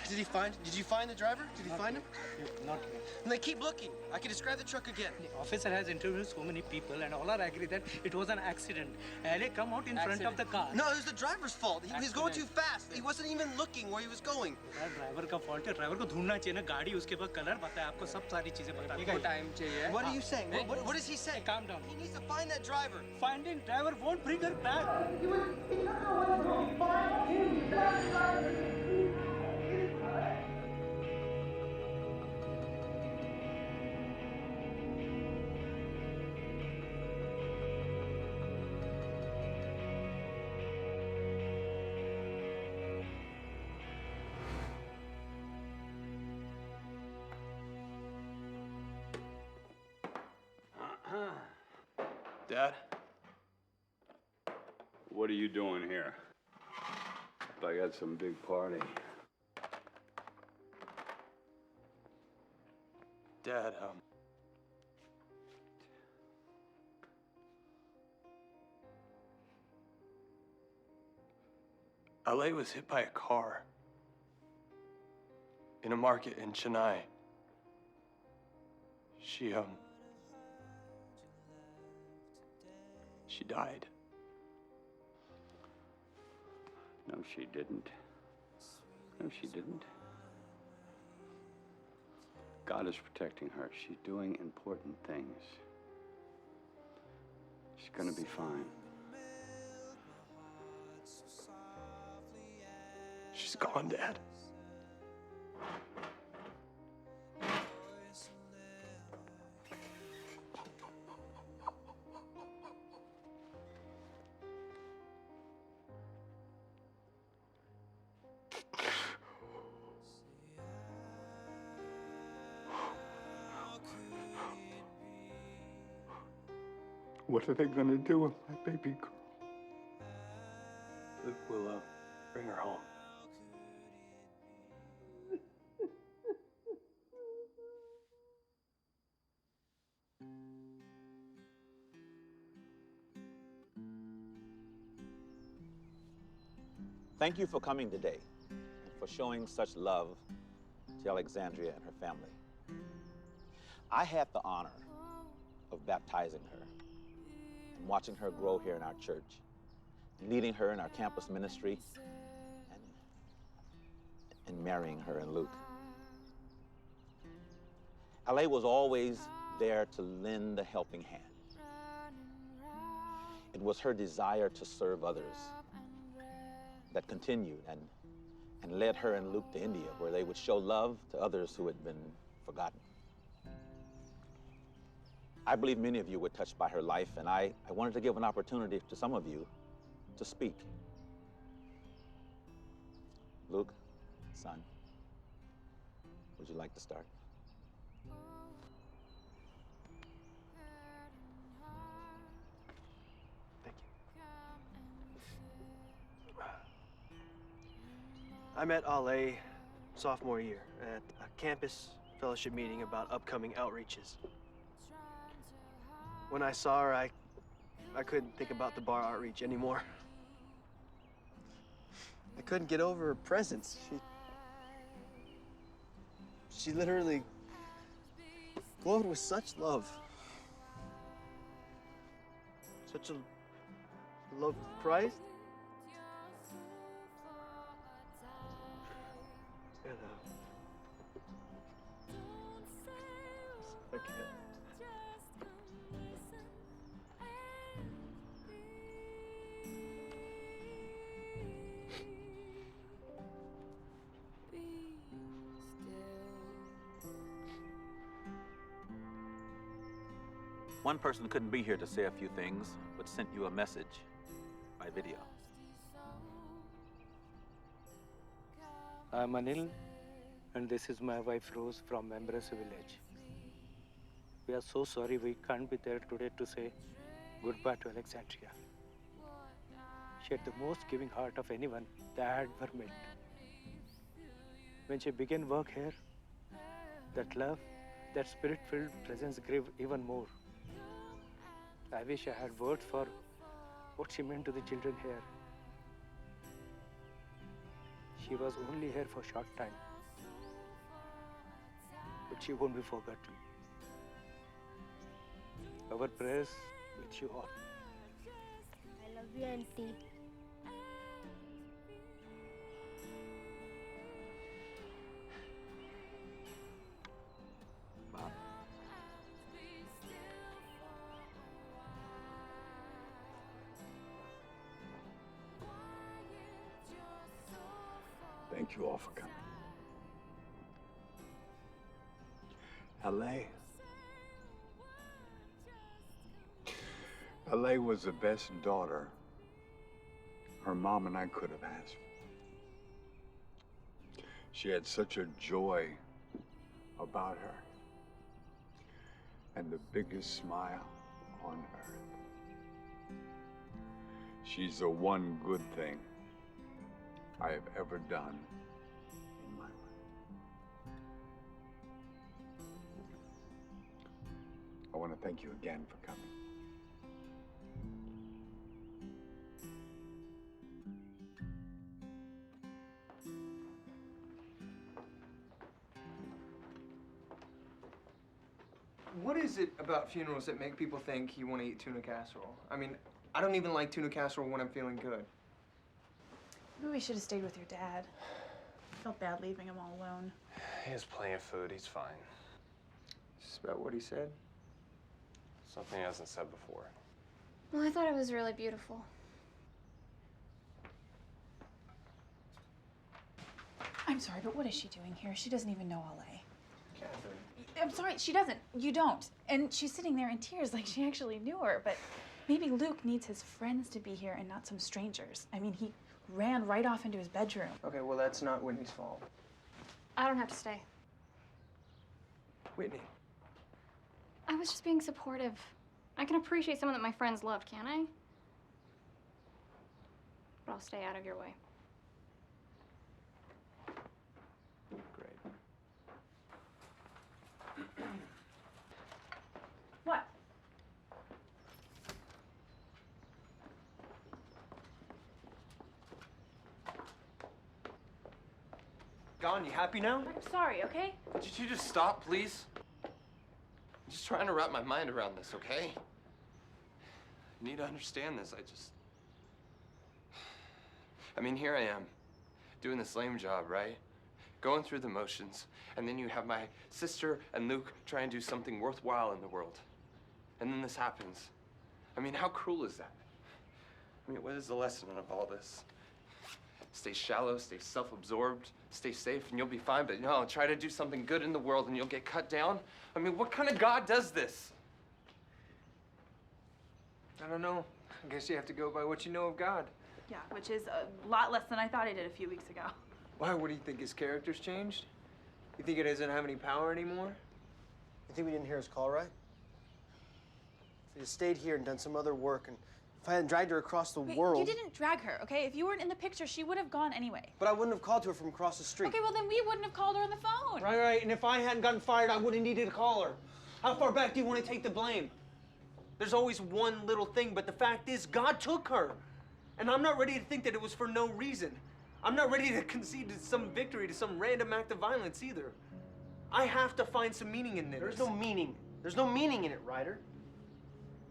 Did you find the driver? Did you find him? Not And then keep looking. I can describe the truck again. The officer has interviewed so many people and all are agree that it was an accident. LA come out in front of the car. No, it was the driver's fault. He was going too fast. He wasn't even looking where he was going. Driver का fault है driver को ढूंढना चाहिए ना गाड़ी उसके बाद colour पता है आपको सब सारी चीजें पता है टाइम चाहिए What are you saying? What is he saying? Calm down. He needs to find that driver. Finding driver won't bring her back. Dad? What are you doing here? I got some big party. Dad, LA was hit by a car in a market in Chennai. She died. No, she didn't. No, she didn't. God is protecting her. She's doing important things. She's gonna be fine. She's gone, Dad. What are they gonna do with my baby girl? Luke will, bring her home. Thank you for coming today and for showing such love to Alexandria and her family. I had the honor of baptizing her and watching her grow here in our church, leading her in our campus ministry, and marrying her and Luke. LA was always there to lend a helping hand. It was her desire to serve others that continued and led her and Luke to India, where they would show love to others who had been forgotten. I believe many of you were touched by her life, and I wanted to give an opportunity to some of you to speak. Luke, son, would you like to start? I met Ale sophomore year at a campus fellowship meeting about upcoming outreaches. When I saw her, I couldn't think about the bar outreach anymore. I couldn't get over her presence. She literally glowed with such love. Such a love of Christ. And, I can't. One person couldn't be here to say a few things, but sent you a message by video. I'm Anil, and this is my wife Rose from Embrace Village. We are so sorry we can't be there today to say goodbye to Alexandria. She had the most giving heart of anyone that I had ever met. When she began work here, that love, that spirit-filled presence grew even more. I wish I had words for what she meant to the children here. She was only here for a short time, but she won't be forgotten. Our prayers with you all. I love you, Auntie. Thank you all for coming. LA was the best daughter her mom and I could have asked for. She had such a joy about her and the biggest smile on earth. She's the one good thing I have ever done in my life. I want to thank you again for coming. What is it about funerals that make people think you want to eat tuna casserole? I mean, I don't even like tuna casserole when I'm feeling good. Maybe we should have stayed with your dad. Felt bad leaving him all alone. He has plenty of food. He's fine. Just about what he said. Something he hasn't said before. Well, I thought it was really beautiful. I'm sorry, but what is she doing here? She doesn't even know LA. Catherine. I'm sorry, she doesn't. You don't. And she's sitting there in tears like she actually knew her. But maybe Luke needs his friends to be here and not some strangers. I mean, he ran right off into his bedroom. Okay, well, that's not Whitney's fault. I don't have to stay. Whitney. I was just being supportive. I can appreciate someone that my friends loved, can't I? But I'll stay out of your way. What? Gone, you happy now? I'm sorry, okay? Could you just stop, please? I'm just trying to wrap my mind around this, okay? You need to understand this. I mean, here I am, doing this lame job, right? Going through the motions, and then you have my sister and Luke try and do something worthwhile in the world. And then this happens. I mean, how cruel is that? I mean, what is the lesson of all this? Stay shallow, stay self-absorbed, stay safe, and you'll be fine, but no, try to do something good in the world and you'll get cut down? I mean, what kind of God does this? I don't know. I guess you have to go by what you know of God. Yeah, which is a lot less than I thought I did a few weeks ago. Why? What do you think? His character's changed? You think he doesn't have any power anymore? You think we didn't hear his call, right? If he had stayed here and done some other work, and if I hadn't dragged her across the world... You didn't drag her, okay? If you weren't in the picture, she would have gone anyway. But I wouldn't have called to her from across the street. Okay, well then we wouldn't have called her on the phone. Right, and if I hadn't gotten fired, I wouldn't needed to call her. How far back do you want to take the blame? There's always one little thing, but the fact is, God took her. And I'm not ready to think that it was for no reason. I'm not ready to concede to some victory, to some random act of violence either. I have to find some meaning in this. There's no meaning. There's no meaning in it, Ryder.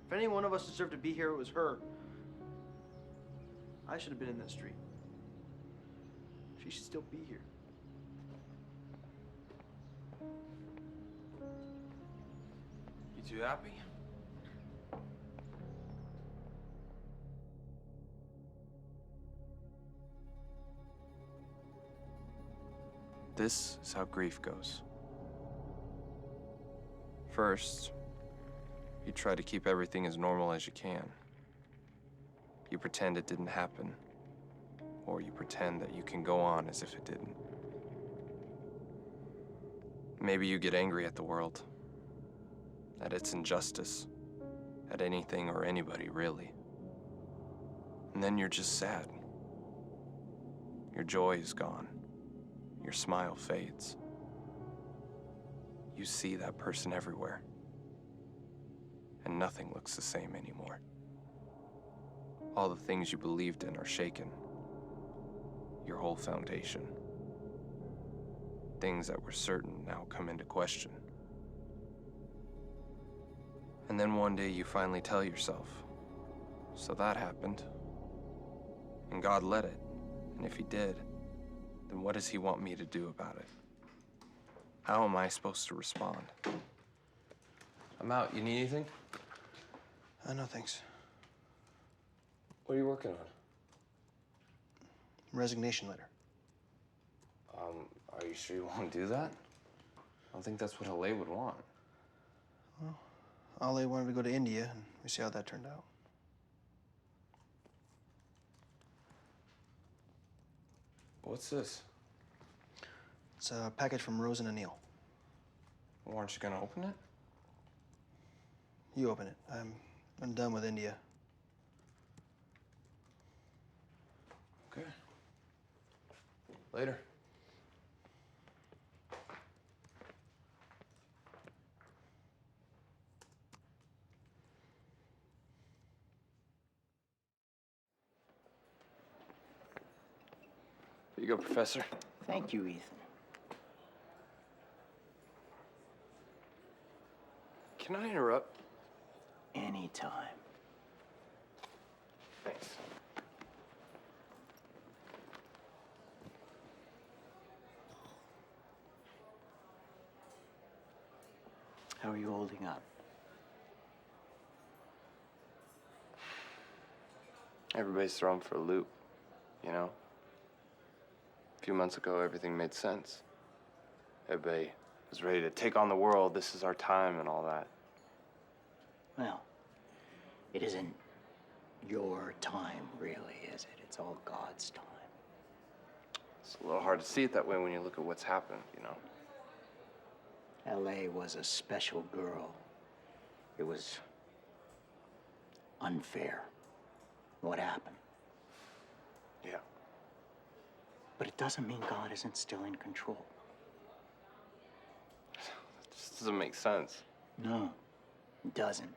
If any one of us deserved to be here, it was her. I should have been in that street. She should still be here. You too happy? This is how grief goes. First, you try to keep everything as normal as you can. You pretend it didn't happen, or you pretend that you can go on as if it didn't. Maybe you get angry at the world, at its injustice, at anything or anybody, really. And then you're just sad. Your joy is gone. Your smile fades. You see that person everywhere, and nothing looks the same anymore. All the things you believed in are shaken. Your whole foundation. Things that were certain now come into question. And then one day you finally tell yourself, so that happened. And God let it. And if he did, then what does he want me to do about it? How am I supposed to respond? I'm out. You need anything? No, thanks. What are you working on? Resignation letter. Are you sure you want to do that? I don't think that's what LA would want. Well, Ale wanted to go to India, and we see how that turned out. What's this? It's a package from Rose and Anil. Well, aren't you gonna open it? You open it. I'm done with India. Later. Here you go, Professor. Thank you, Ethan. Can I interrupt? Anytime. Thanks. How are you holding up? Everybody's thrown for a loop, you know? A few months ago, everything made sense. Everybody was ready to take on the world. This is our time and all that. Well, it isn't your time, really, is it? It's all God's time. It's a little hard to see it that way when you look at what's happened, you know? L.A. was a special girl. It was unfair, what happened. Yeah. But it doesn't mean God isn't still in control. It just doesn't make sense. No, it doesn't.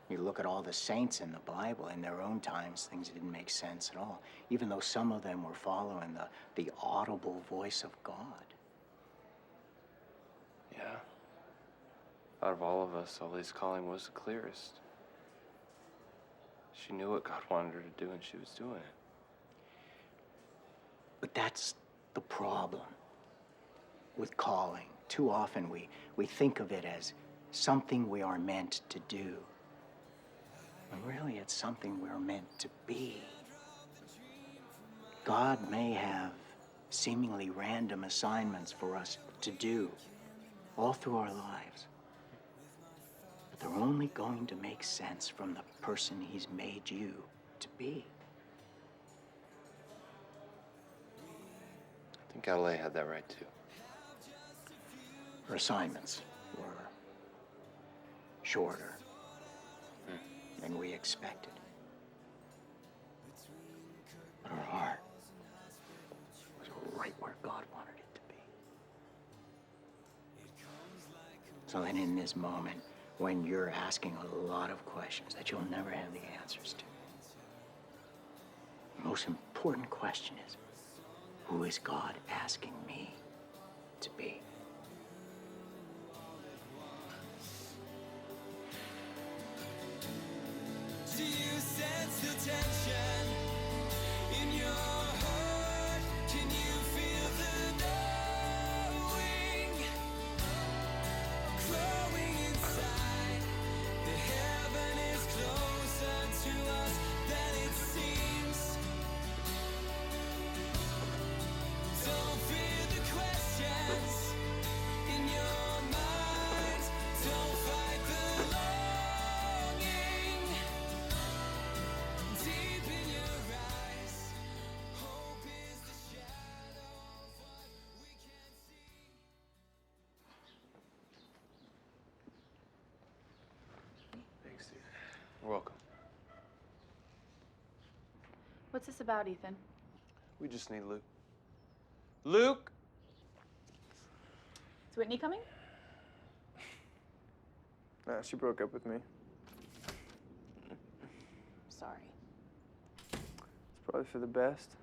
You look at all the saints in the Bible, in their own times, things didn't make sense at all, even though some of them were following the audible voice of God. Yeah. Out of all of us, Ollie's calling was the clearest. She knew what God wanted her to do, and she was doing it. But that's the problem with calling. Too often we think of it as something we are meant to do. But really, it's something we're meant to be. God may have seemingly random assignments for us to do all through our lives. But they're only going to make sense from the person He's made you to be. I think L.A. had that right, too. Her assignments were shorter than we expected. But her heart was right where God wanted it to be. So then in this moment, when you're asking a lot of questions that you'll never have the answers to, the most important question is, who is God asking me to be? Do you sense the tension in your heart? Can you feel the knowing growing inside? The heaven is closer to us than it seems. Don't fear the questions in your mind. Don't fight the longing. Deep in your eyes, hope is the shadow of what we can't see. Thanks, dude. You're welcome. What's this about, Ethan? We just need Luke. Luke! Is Whitney coming? Nah, she broke up with me. Sorry. It's probably for the best.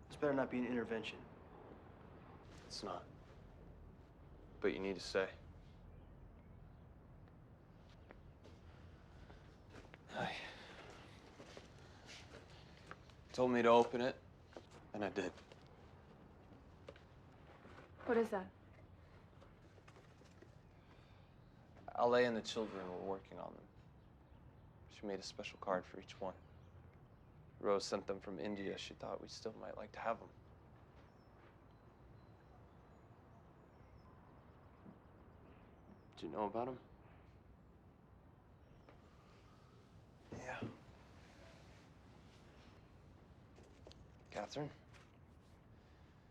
This better not be an intervention. It's not. But you need to stay. Hi. Told me to open it, and I did. What is that? L.A. and the children were working on them. She made a special card for each one. Rose sent them from India. She thought we still might like to have them. Did you know about them? Yeah. Catherine,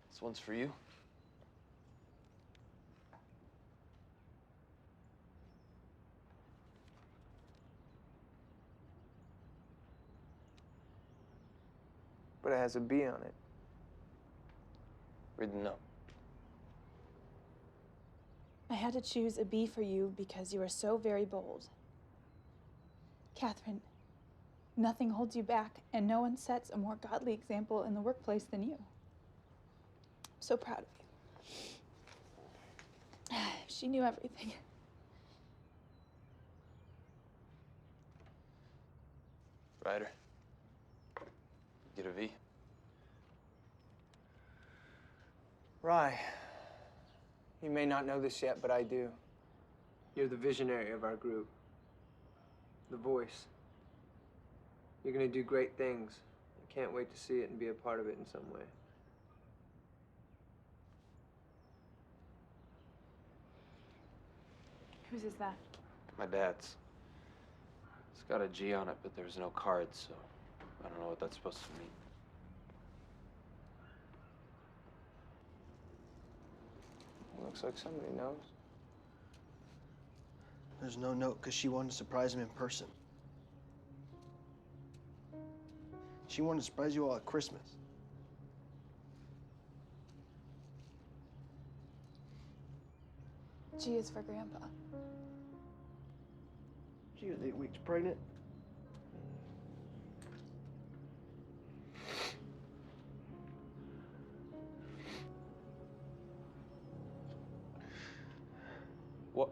this one's for you. But it has a B on it. Read the note. I had to choose a B for you because you are so very bold. Catherine, nothing holds you back, and no one sets a more godly example in the workplace than you. I'm so proud of you. She knew everything. Ryder, get a V. Rye, you may not know this yet, but I do. You're the visionary of our group. The voice. You're gonna do great things. I can't wait to see it and be a part of it in some way. Whose is that? My dad's. It's got a G on it, but there's no card, so I don't know what that's supposed to mean. Looks like somebody knows. There's no note because she wanted to surprise him in person. She wanted to surprise you all at Christmas. G is for Grandpa. She was 8 weeks pregnant. What?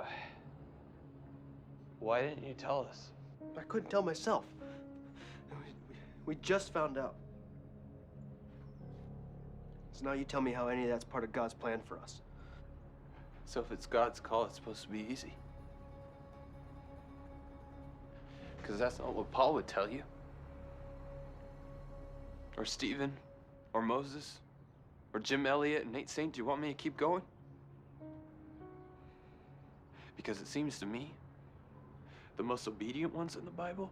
Why didn't you tell us? I couldn't tell myself. We just found out. So now you tell me how any of that's part of God's plan for us. So if it's God's call, it's supposed to be easy. Because that's not what Paul would tell you. Or Stephen, or Moses, or Jim Elliott and Nate Saint. Do you want me to keep going? Because it seems to me, the most obedient ones in the Bible,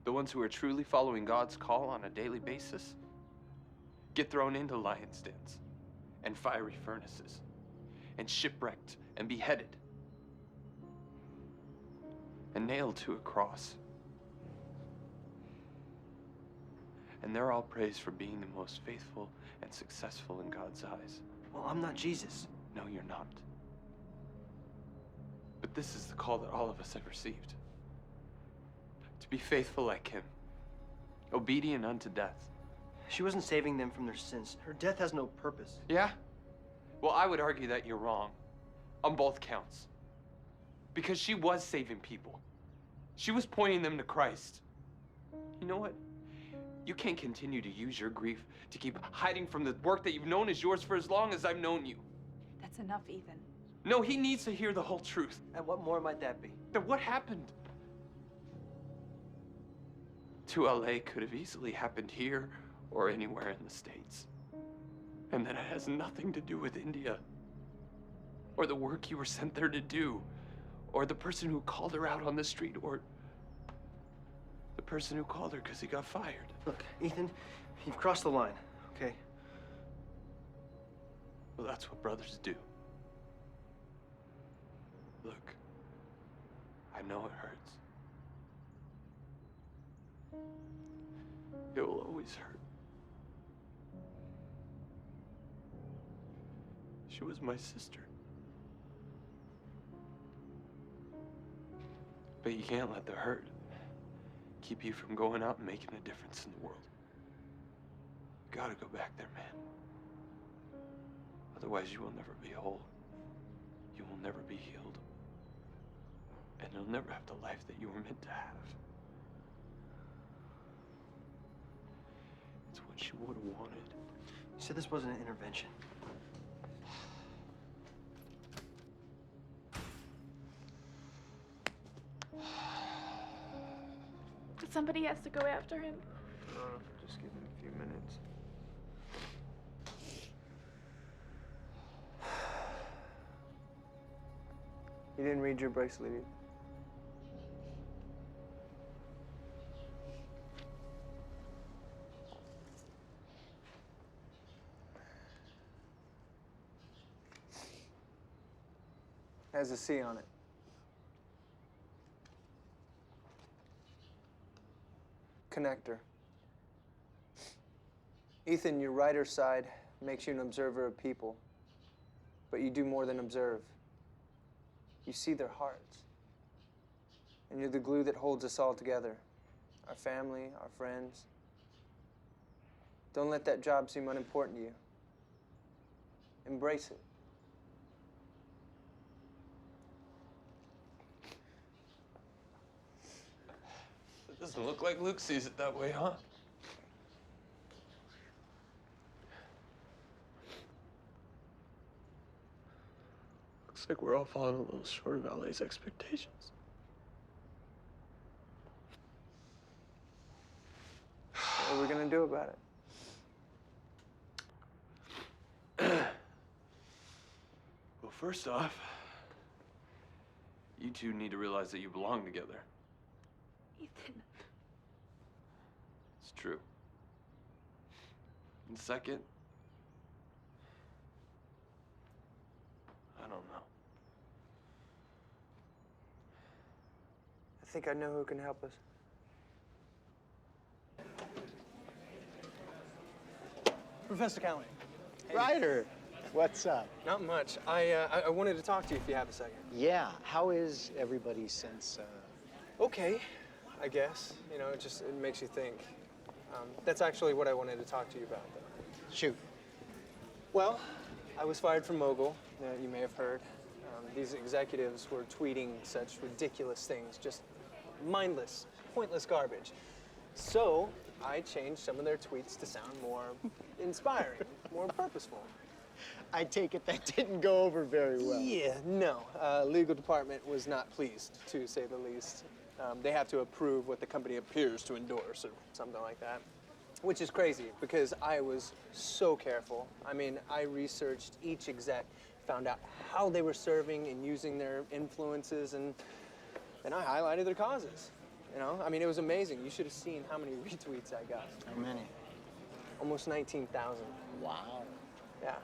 the ones who are truly following God's call on a daily basis, get thrown into lions' dens and fiery furnaces and shipwrecked and beheaded and nailed to a cross. And they're all praised for being the most faithful and successful in God's eyes. Well, I'm not Jesus. No, you're not. But this is the call that all of us have received. To be faithful like him, obedient unto death. She wasn't saving them from their sins. Her death has no purpose. Yeah? Well, I would argue that you're wrong on both counts. Because she was saving people. She was pointing them to Christ. You know what? You can't continue to use your grief to keep hiding from the work that you've known is yours for as long as I've known you. That's enough, Ethan. No, he needs to hear the whole truth. And what more might that be? That what happened to LA could have easily happened here or anywhere in the States. And that it has nothing to do with India, or the work you were sent there to do, or the person who called her out on the street, or the person who called her because he got fired. Look, Ethan, you've crossed the line, okay? Well, that's what brothers do. Look, I know it hurts. It will always hurt. She was my sister. But you can't let the hurt keep you from going out and making a difference in the world. You gotta go back there, man. Otherwise, you will never be whole. You will never be healed. And you'll never have the life that you were meant to have. It's what you would have wanted. You said this wasn't an intervention. Somebody has to go after him. Just give him a few minutes. You didn't read your bracelet either. Has a C on it. Connector. Ethan, your writer side makes you an observer of people, but you do more than observe. You see their hearts. And you're the glue that holds us all together, our family, our friends. Don't let that job seem unimportant to you. Embrace it. It doesn't look like Luke sees it that way, huh? Looks like we're all falling a little short of LA's expectations. What are we gonna do about it? Well, first off, you two need to realize that you belong together. Ethan. It's true. And second, I don't know. I think I know who can help us. Professor Cowan. Ryder, what's up? Not much. I wanted to talk to you if you have a second. Yeah, how is everybody since, Okay, I guess. You know, it makes you think. That's actually what I wanted to talk to you about, though. Shoot. Well, I was fired from Mogul, you may have heard. These executives were tweeting such ridiculous things, just mindless, pointless garbage. So I changed some of their tweets to sound more inspiring, more purposeful. I take it that didn't go over very well. Yeah, no. Legal department was not pleased, to say the least. They have to approve what the company appears to endorse or something like that. Which is crazy because I was so careful. I mean, I researched each exec, found out how they were serving and using their influences, and I highlighted their causes. You know, I mean, it was amazing. You should have seen how many retweets I got. How many? Almost 19,000. Wow. Yeah.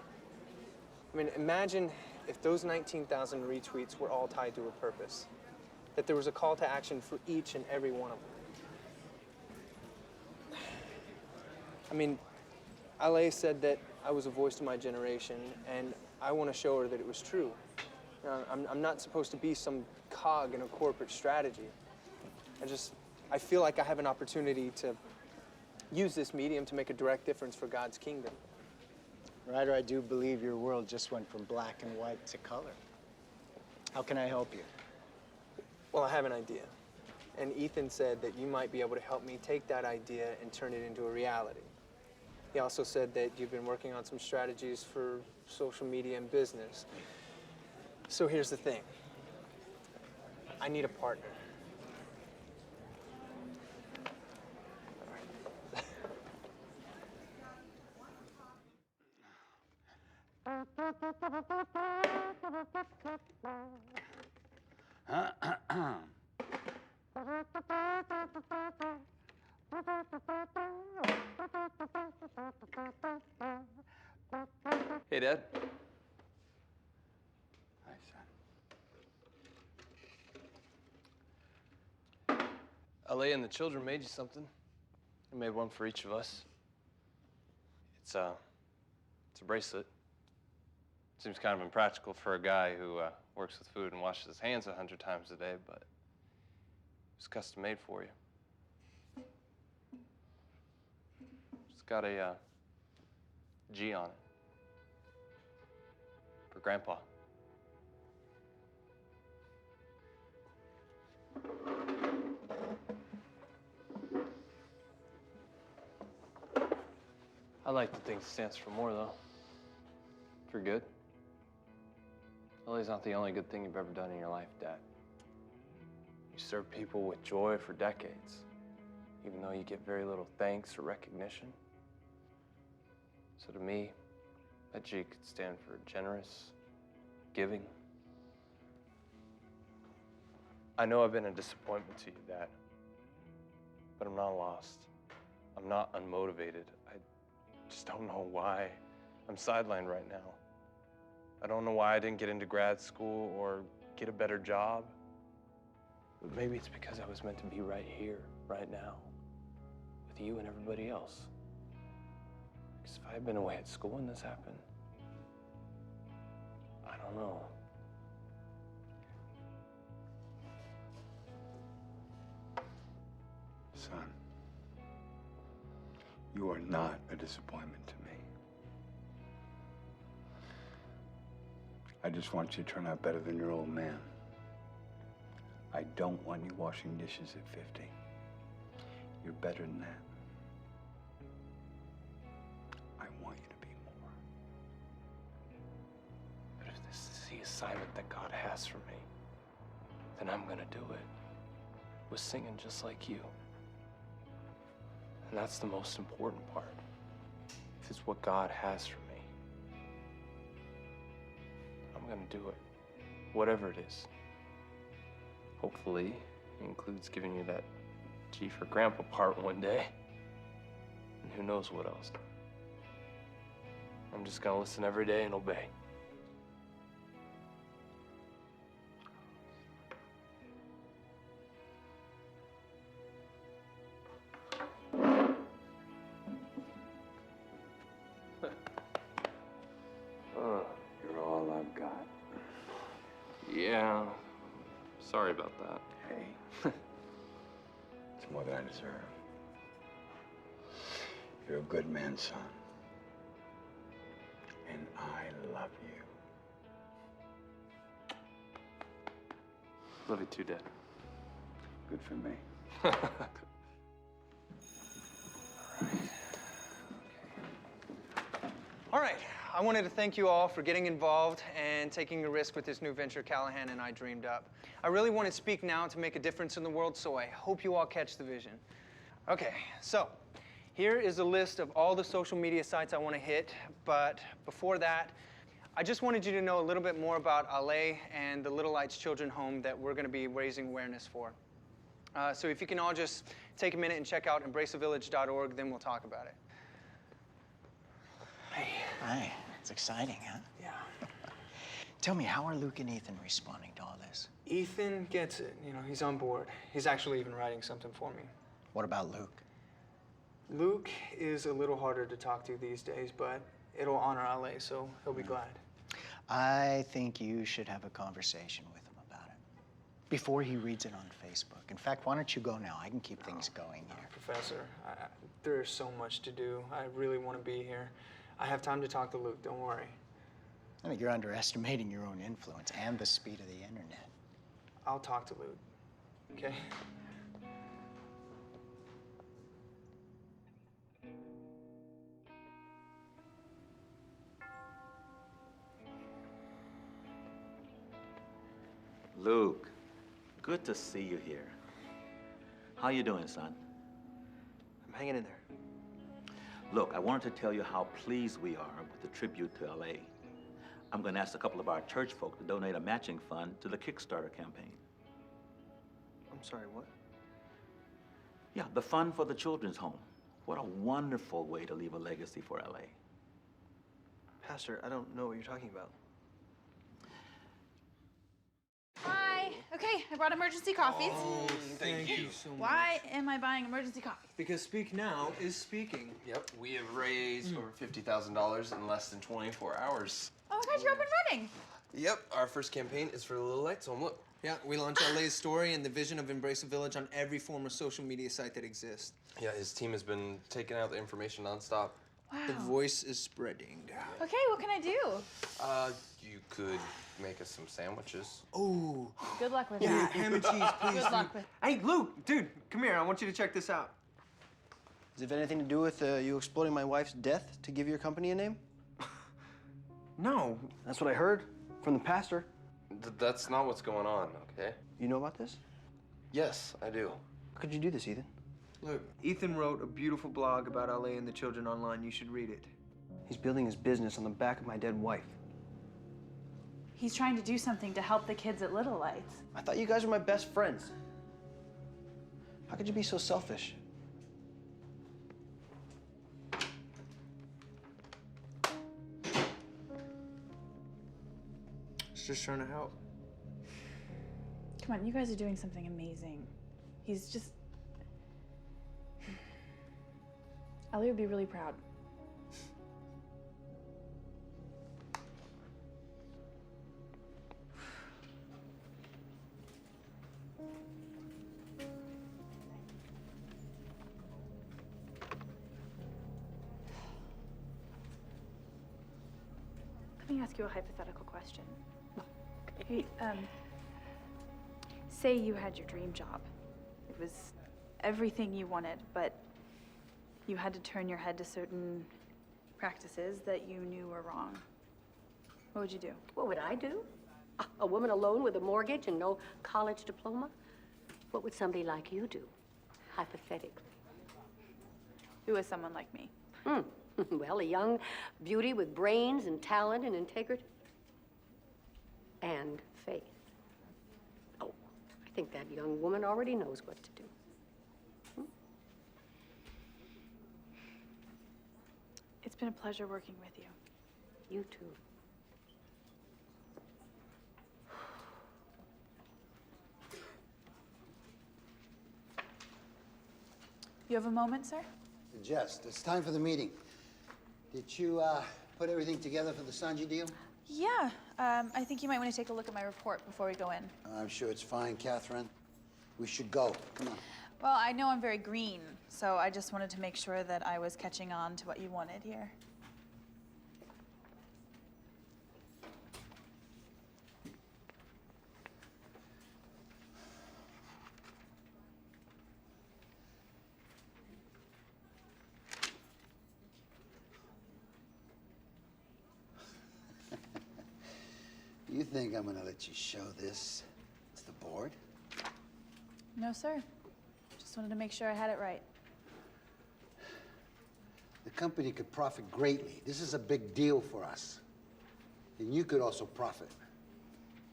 I mean, imagine if those 19,000 retweets were all tied to a purpose, that there was a call to action for each and every one of them. I mean, LA said that I was a voice to my generation, and I want to show her that it was true. I'm not supposed to be some cog in a corporate strategy. I feel like I have an opportunity to use this medium to make a direct difference for God's kingdom. Ryder, I do believe your world just went from black and white to color. How can I help you? Well, I have an idea. And Ethan said that you might be able to help me take that idea and turn it into a reality. He also said that you've been working on some strategies for social media and business. So here's the thing. I need a partner. Hey, Dad. Hi, son. LA and the children made you something. They made one for each of us. It's a bracelet. Seems kind of impractical for a guy who works with food and washes his hands 100 times a day, but it's custom made for you. It's got a G on it for Grandpa. I like to think it stands for more, though. For good. LA's not the only good thing you've ever done in your life, Dad. You served people with joy for decades, even though you get very little thanks or recognition. So to me, that G could stand for generous, giving. I know I've been a disappointment to you, Dad, but I'm not lost. I'm not unmotivated. I just don't know why I'm sidelined right now. I don't know why I didn't get into grad school or get a better job. But maybe it's because I was meant to be right here, right now, with you and everybody else. Because if I had been away at school when this happened, I don't know. Son, you are not a disappointment to me. I just want you to turn out better than your old man. I don't want you washing dishes at 50. You're better than that. I want you to be more. But if this is the assignment that God has for me, then I'm gonna do it. With singing just like you. And that's the most important part. If it's what God has for me, I'm gonna do it. Whatever it is. Hopefully, it includes giving you that G for Grandpa part one day. And who knows what else. I'm just gonna listen every day and obey. You're all I've got. Yeah, sorry about that. Hey, it's more than I deserve. You're a good man, son. And I love you. Love you too, Dad. Good for me. All right, I wanted to thank you all for getting involved and taking a risk with this new venture Callahan and I dreamed up. I really want to speak now to make a difference in the world, so I hope you all catch the vision. Okay, so here is a list of all the social media sites I want to hit, but before that, I just wanted you to know a little bit more about Ale and the Little Lights Children Home that we're going to be raising awareness for. So if you can all just take a minute and check out embraceavillage.org, then we'll talk about it. Hi, it's exciting, huh? Yeah. Tell me, how are Luke and Ethan responding to all this? Ethan gets it, you know, he's on board. He's actually even writing something for me. What about Luke? Luke is a little harder to talk to these days, but it'll honor Ale, so he'll be glad. I think you should have a conversation with him about it before he reads it on Facebook. In fact, why don't you go now? I can keep things going here. Professor, there's so much to do. I really want to be here. I have time to talk to Luke, don't worry. I think you're underestimating your own influence and the speed of the internet. I'll talk to Luke, okay? Luke, good to see you here. How you doing, son? I'm hanging in there. Look, I wanted to tell you how pleased we are with the tribute to LA. I'm going to ask a couple of our church folk to donate a matching fund to the Kickstarter campaign. I'm sorry, what? Yeah, the fund for the children's home. What a wonderful way to leave a legacy for LA. Pastor, I don't know what you're talking about. Hi. Okay, I brought emergency coffees. Oh, thank you so much. Why am I buying emergency coffee? Because Speak Now is speaking. Yep, we have raised over $50,000 in less than 24 hours. Oh my God, you're up and running. Yep, our first campaign is for the Little Lights Home. Look. Yeah, we launched LA's story and the vision of Embrace a Village on every form of social media site that exists. Yeah, his team has been taking out the information nonstop. Wow. The voice is spreading. Okay, what can I do? You could make us some sandwiches. Oh. Good luck with Yeah, that. ham and cheese, please. Good luck with. Hey, Luke, dude, come here. I want you to check this out. Does it have anything to do with you exploding my wife's death to give your company a name? No. That's what I heard from the pastor. That's not what's going on, okay? You know about this? Yes, I do. How could you do this, Ethan? Look, Ethan wrote a beautiful blog about LA and the children online. You should read it. He's building his business on the back of my dead wife. He's trying to do something to help the kids at Little Lights. I thought you guys were my best friends. How could you be so selfish? Just trying to help. Come on, you guys are doing something amazing. He's just... Ali would be really proud. me ask you a hypothetical question. Hey, say you had your dream job. It was everything you wanted, but you had to turn your head to certain practices that you knew were wrong. What would you do? What would I do? A woman alone with a mortgage and no college diploma? What would somebody like you do, hypothetically? Who is someone like me? Well, a young beauty with brains and talent and integrity. And faith. Oh, I think that young woman already knows what to do. It's been a pleasure working with you. You too. You have a moment, sir? Just, it's time for the meeting. Did you put everything together for the Sanji deal? Yeah. I think you might want to take a look at my report before we go in. I'm sure it's fine, Catherine. We should go. Come on. Well, I know I'm very green, so I just wanted to make sure that I was catching on to what you wanted here. You think I'm gonna let you show this to the board? No, sir. Just wanted to make sure I had it right. The company could profit greatly. This is a big deal for us. And you could also profit.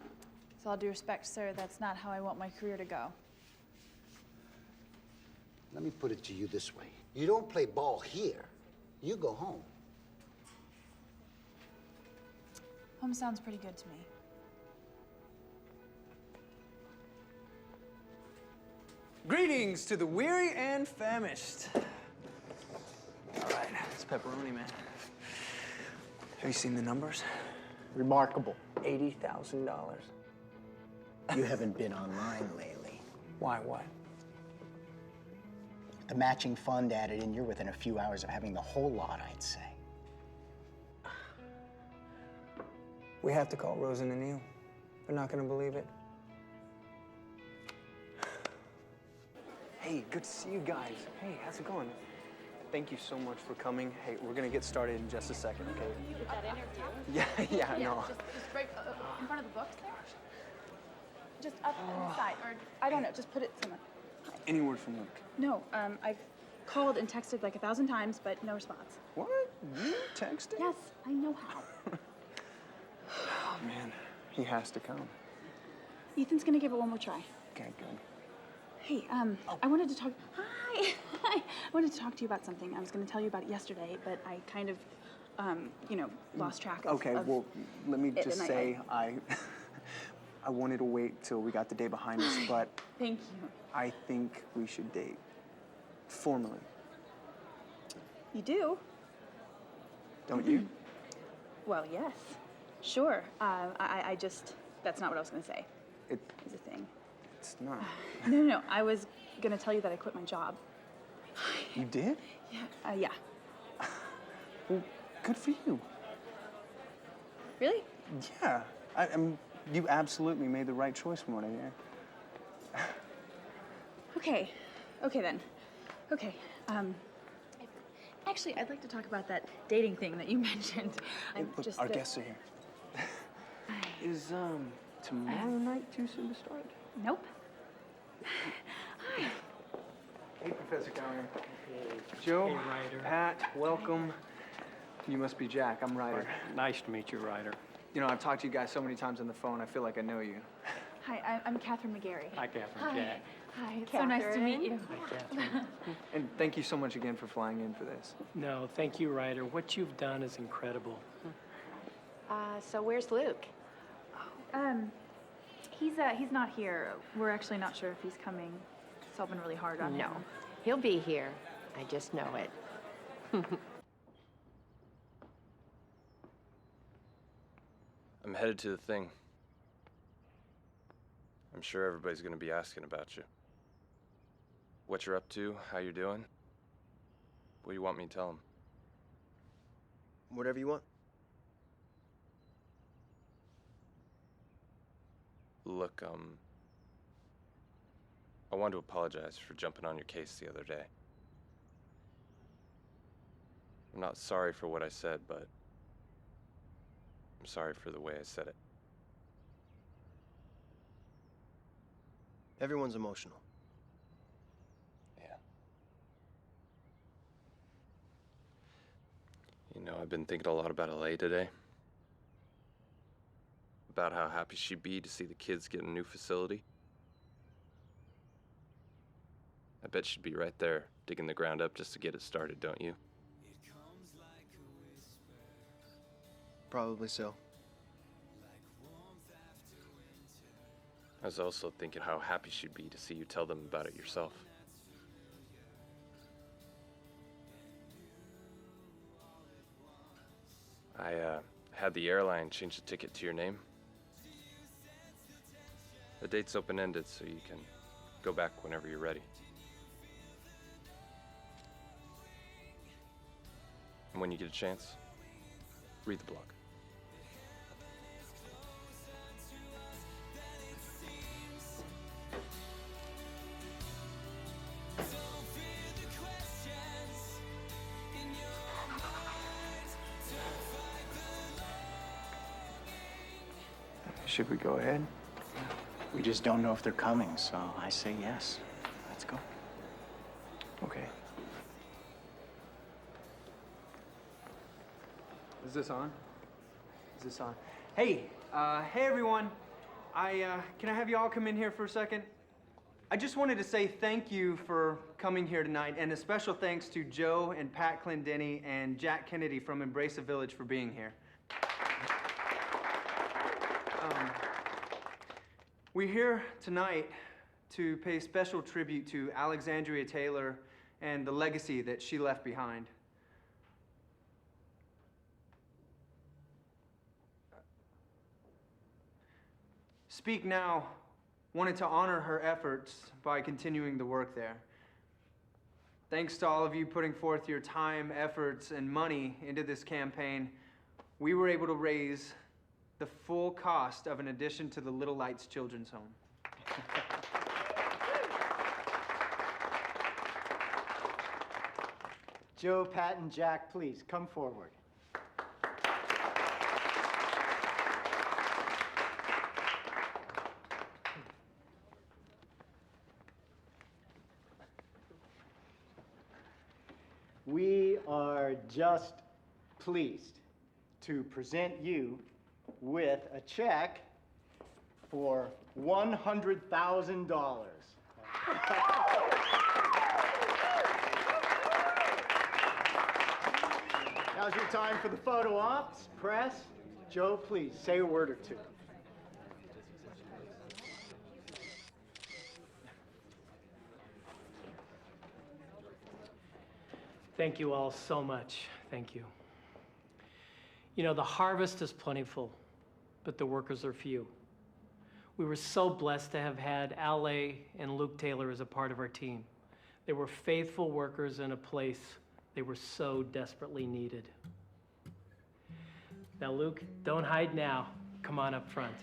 With all due respect, sir, that's not how I want my career to go. Let me put it to you this way. You don't play ball here. You go home. Home sounds pretty good to me. Greetings to the weary and famished. All right, it's pepperoni, man. Have you seen the numbers? Remarkable. $80,000. You haven't been online lately. Why, what? The matching fund added in, you're within a few hours of having the whole lot, I'd say. We have to call Rosen and Neil. They're not gonna believe it. Hey, good to see you guys. Hey, how's it going? Thank you so much for coming. Hey, we're gonna get started in just a second, okay? With that interview? Yeah, no. Just right in front of the books there? Just up on the side, or I don't know, just put it somewhere. Any word from Luke? No, I've called and texted like 1,000 times, but no response. What? You texted? Yes, I know how. Oh, man, he has to come. Ethan's gonna give it one more try. Okay, good. Hey, I wanted to talk. Hi. I wanted to talk to you about something. I was going to tell you about it yesterday, but I kind of, lost track of. Okay, well, let me it, just and say I wanted to wait till we got the day behind us, but Thank you. I think we should date formally. You do? Don't you? Well, yes. Sure. I just. That's not what I was going to say. It is a thing. It's not. No. I was going to tell you that I quit my job. You did? Yeah. Yeah. Well, good for you. Really? Yeah. You absolutely made the right choice from what I hear. Okay then. Okay. Actually, I'd like to talk about that dating thing that you mentioned. Look, our guests are here. Is tomorrow night too soon to start? Nope. Hey, Professor Cowher. Joe, Hey, Ryder. Pat, welcome. You must be Jack. I'm Ryder. Nice to meet you, Ryder. You know, I've talked to you guys so many times on the phone, I feel like I know you. Hi, I'm Catherine McGarry. Hi, Catherine. Hi. Jack. Hi, it's so nice to meet you. Hi, Catherine. And thank you so much again for flying in for this. No, thank you, Ryder. What you've done is incredible. So where's Luke? He's not here. We're actually not sure if he's coming. It's all been really hard on him. No, he'll be here. I just know it. I'm headed to the thing. I'm sure everybody's gonna be asking about you. What you're up to, how you're doing. What do you want me to tell them? Whatever you want. look, I want to apologize for jumping on your case the other day. I'm not sorry for what I said, but I'm sorry for the way I said it. Everyone's emotional. Yeah. You know, I've been thinking a lot about LA today. About how happy she'd be to see the kids get a new facility. I bet she'd be right there, digging the ground up just to get it started, don't you? Probably so. I was also thinking how happy she'd be to see you tell them about it yourself. I had the airline change the ticket to your name. The date's open-ended, so you can go back whenever you're ready. And when you get a chance, read the blog. Should we go ahead? We just don't know if they're coming, so I say yes. Let's go. Okay. Is this on? Is this on? Hey, hey everyone. Can I have you all come in here for a second? I just wanted to say thank you for coming here tonight, and a special thanks to Joe and Pat Clendenny and Jack Kennedy from Embrace a Village for being here. We're here tonight to pay special tribute to Alexandria Taylor and the legacy that she left behind. Speak Now wanted to honor her efforts by continuing the work there. Thanks to all of you putting forth your time, efforts, and money into this campaign, we were able to raise the full cost of an addition to the Little Lights Children's Home. Joe, Pat, and Jack, please come forward. We are just pleased to present you with a check for $100,000. Now's your time for the photo ops, press. Joe, please say a word or two. Thank you all so much. Thank you. You know, the harvest is plentiful, but the workers are few. We were so blessed to have had Al and Luke Taylor as a part of our team. They were faithful workers in a place they were so desperately needed. Now, Luke, don't hide now. Come on up front.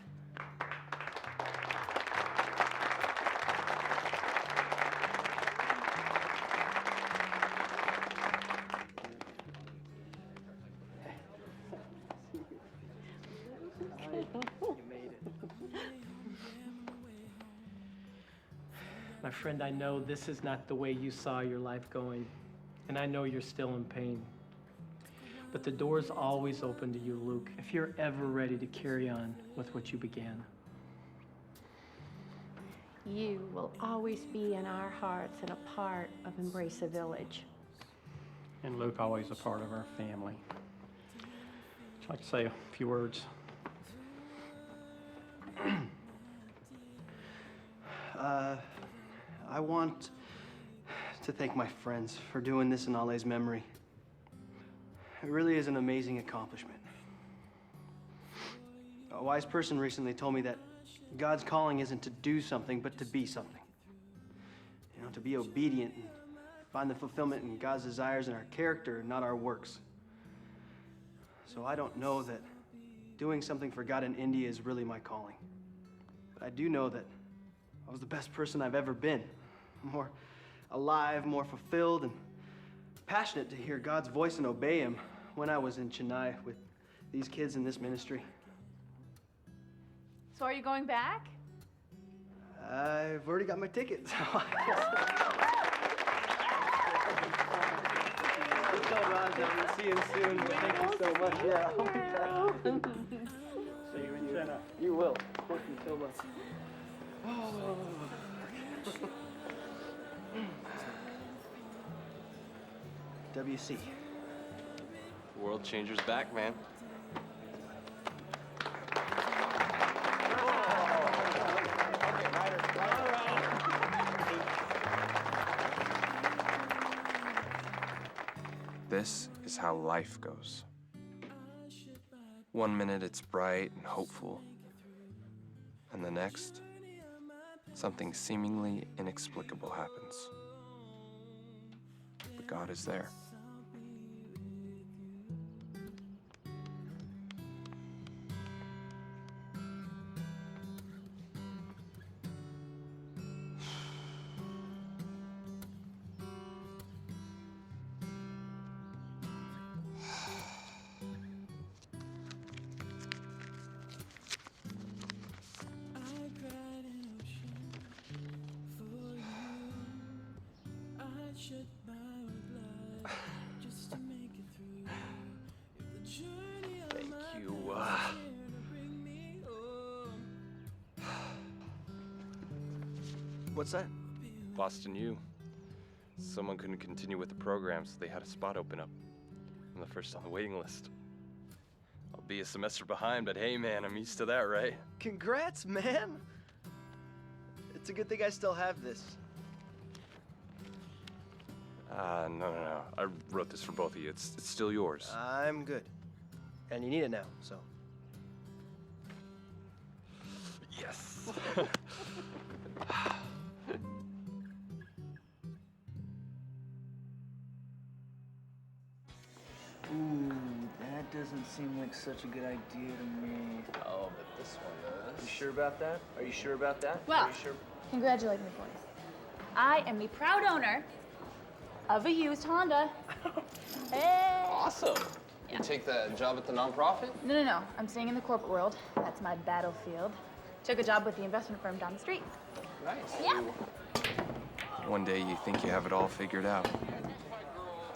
My friend, I know this is not the way you saw your life going, and I know you're still in pain. But the door's always open to you, Luke, if you're ever ready to carry on with what you began. You will always be in our hearts and a part of Embrace a Village. And Luke, always a part of our family. I'd like to say a few words. I want to thank my friends for doing this in Ale's memory. It really is an amazing accomplishment. A wise person recently told me that God's calling isn't to do something, but to be something. You know, to be obedient and find the fulfillment in God's desires and our character, not our works. So I don't know that doing something for God in India is really my calling. But I do know that I was the best person I've ever been. More alive, more fulfilled, and passionate to hear God's voice and obey Him when I was in Chennai with these kids in this ministry. So are you going back? I've already got my ticket, so I guess. Tell Raj that we'll see him soon. Thank you so much. Yeah. See you in Chennai. You will. Thank you so much. WC. World changer's back, man. This is how life goes. One minute it's bright and hopeful, and the next, something seemingly inexplicable happens. But God is there. Thank you. What's that? Boston U. Someone couldn't continue with the program, so they had a spot open up. I'm the first on the waiting list. I'll be a semester behind, but hey, man, I'm used to that, right? Congrats, man! It's a good thing I still have this. No. I wrote this for both of you. It's still yours. I'm good. And you need it now, so. Yes. Ooh, that doesn't seem like such a good idea to me. Oh, but this one does. You sure about that? Are you sure about that? Well, Are you sure? congratulate me, boys. I am the proud owner of a used Honda. Hey! Awesome. You take that job at the nonprofit? No. I'm staying in the corporate world. That's my battlefield. Took a job with the investment firm down the street. Nice. Yeah. One day you think you have it all figured out.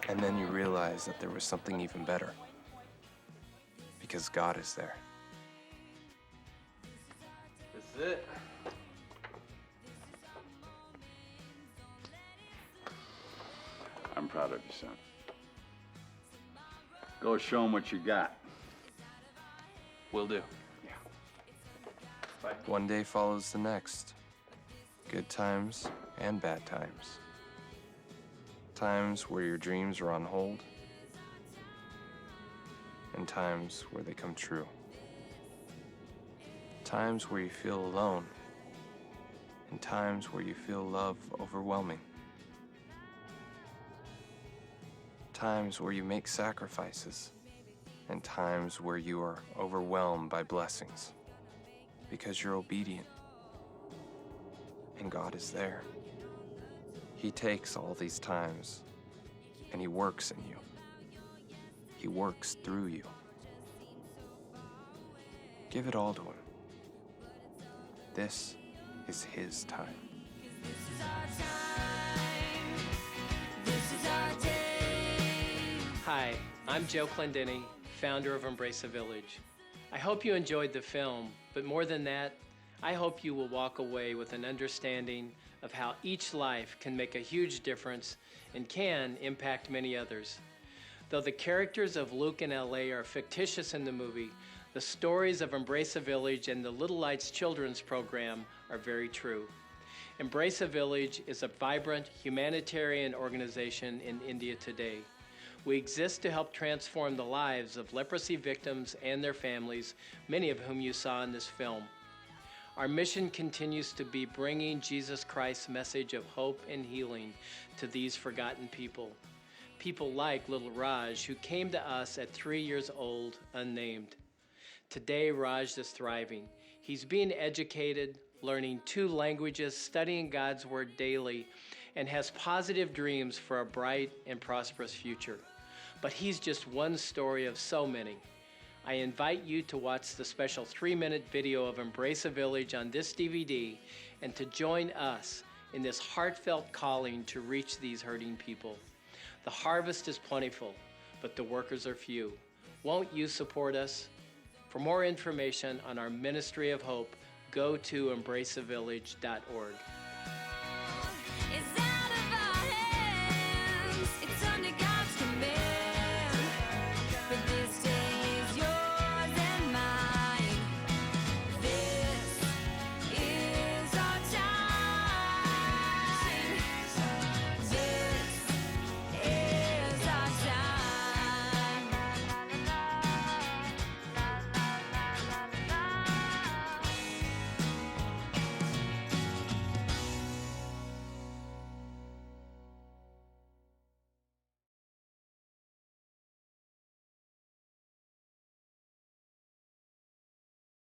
And then you realize that there was something even better. Because God is there. This is it. I'm proud of you, son. Go show him what you got. Will do. Bye. One day follows the next. Good times and bad times. Times where your dreams are on hold. And times where they come true. Times where you feel alone. And times where you feel love overwhelming. Times where you make sacrifices. And times where you are overwhelmed by blessings. Because you're obedient. And God is there. He takes all these times and He works in you. He works through you. Give it all to Him. This is His time. Hi, I'm Joe Clendini, founder of Embrace a Village. I hope you enjoyed the film, but more than that, I hope you will walk away with an understanding of how each life can make a huge difference and can impact many others. Though the characters of Luke and L.A. are fictitious in the movie, the stories of Embrace a Village and the Little Lights Children's Program are very true. Embrace a Village is a vibrant humanitarian organization in India today. We exist to help transform the lives of leprosy victims and their families, many of whom you saw in this film. Our mission continues to be bringing Jesus Christ's message of hope and healing to these forgotten people. People like little Raj, who came to us at 3 years old, unnamed. Today, Raj is thriving. He's being educated, learning 2 languages, studying God's Word daily, and has positive dreams for a bright and prosperous future. But he's just one story of so many. I invite you to watch the special 3-minute video of Embrace a Village on this DVD and to join us in this heartfelt calling to reach these hurting people. The harvest is plentiful, but the workers are few. Won't you support us? For more information on our Ministry of Hope, go to embraceavillage.org.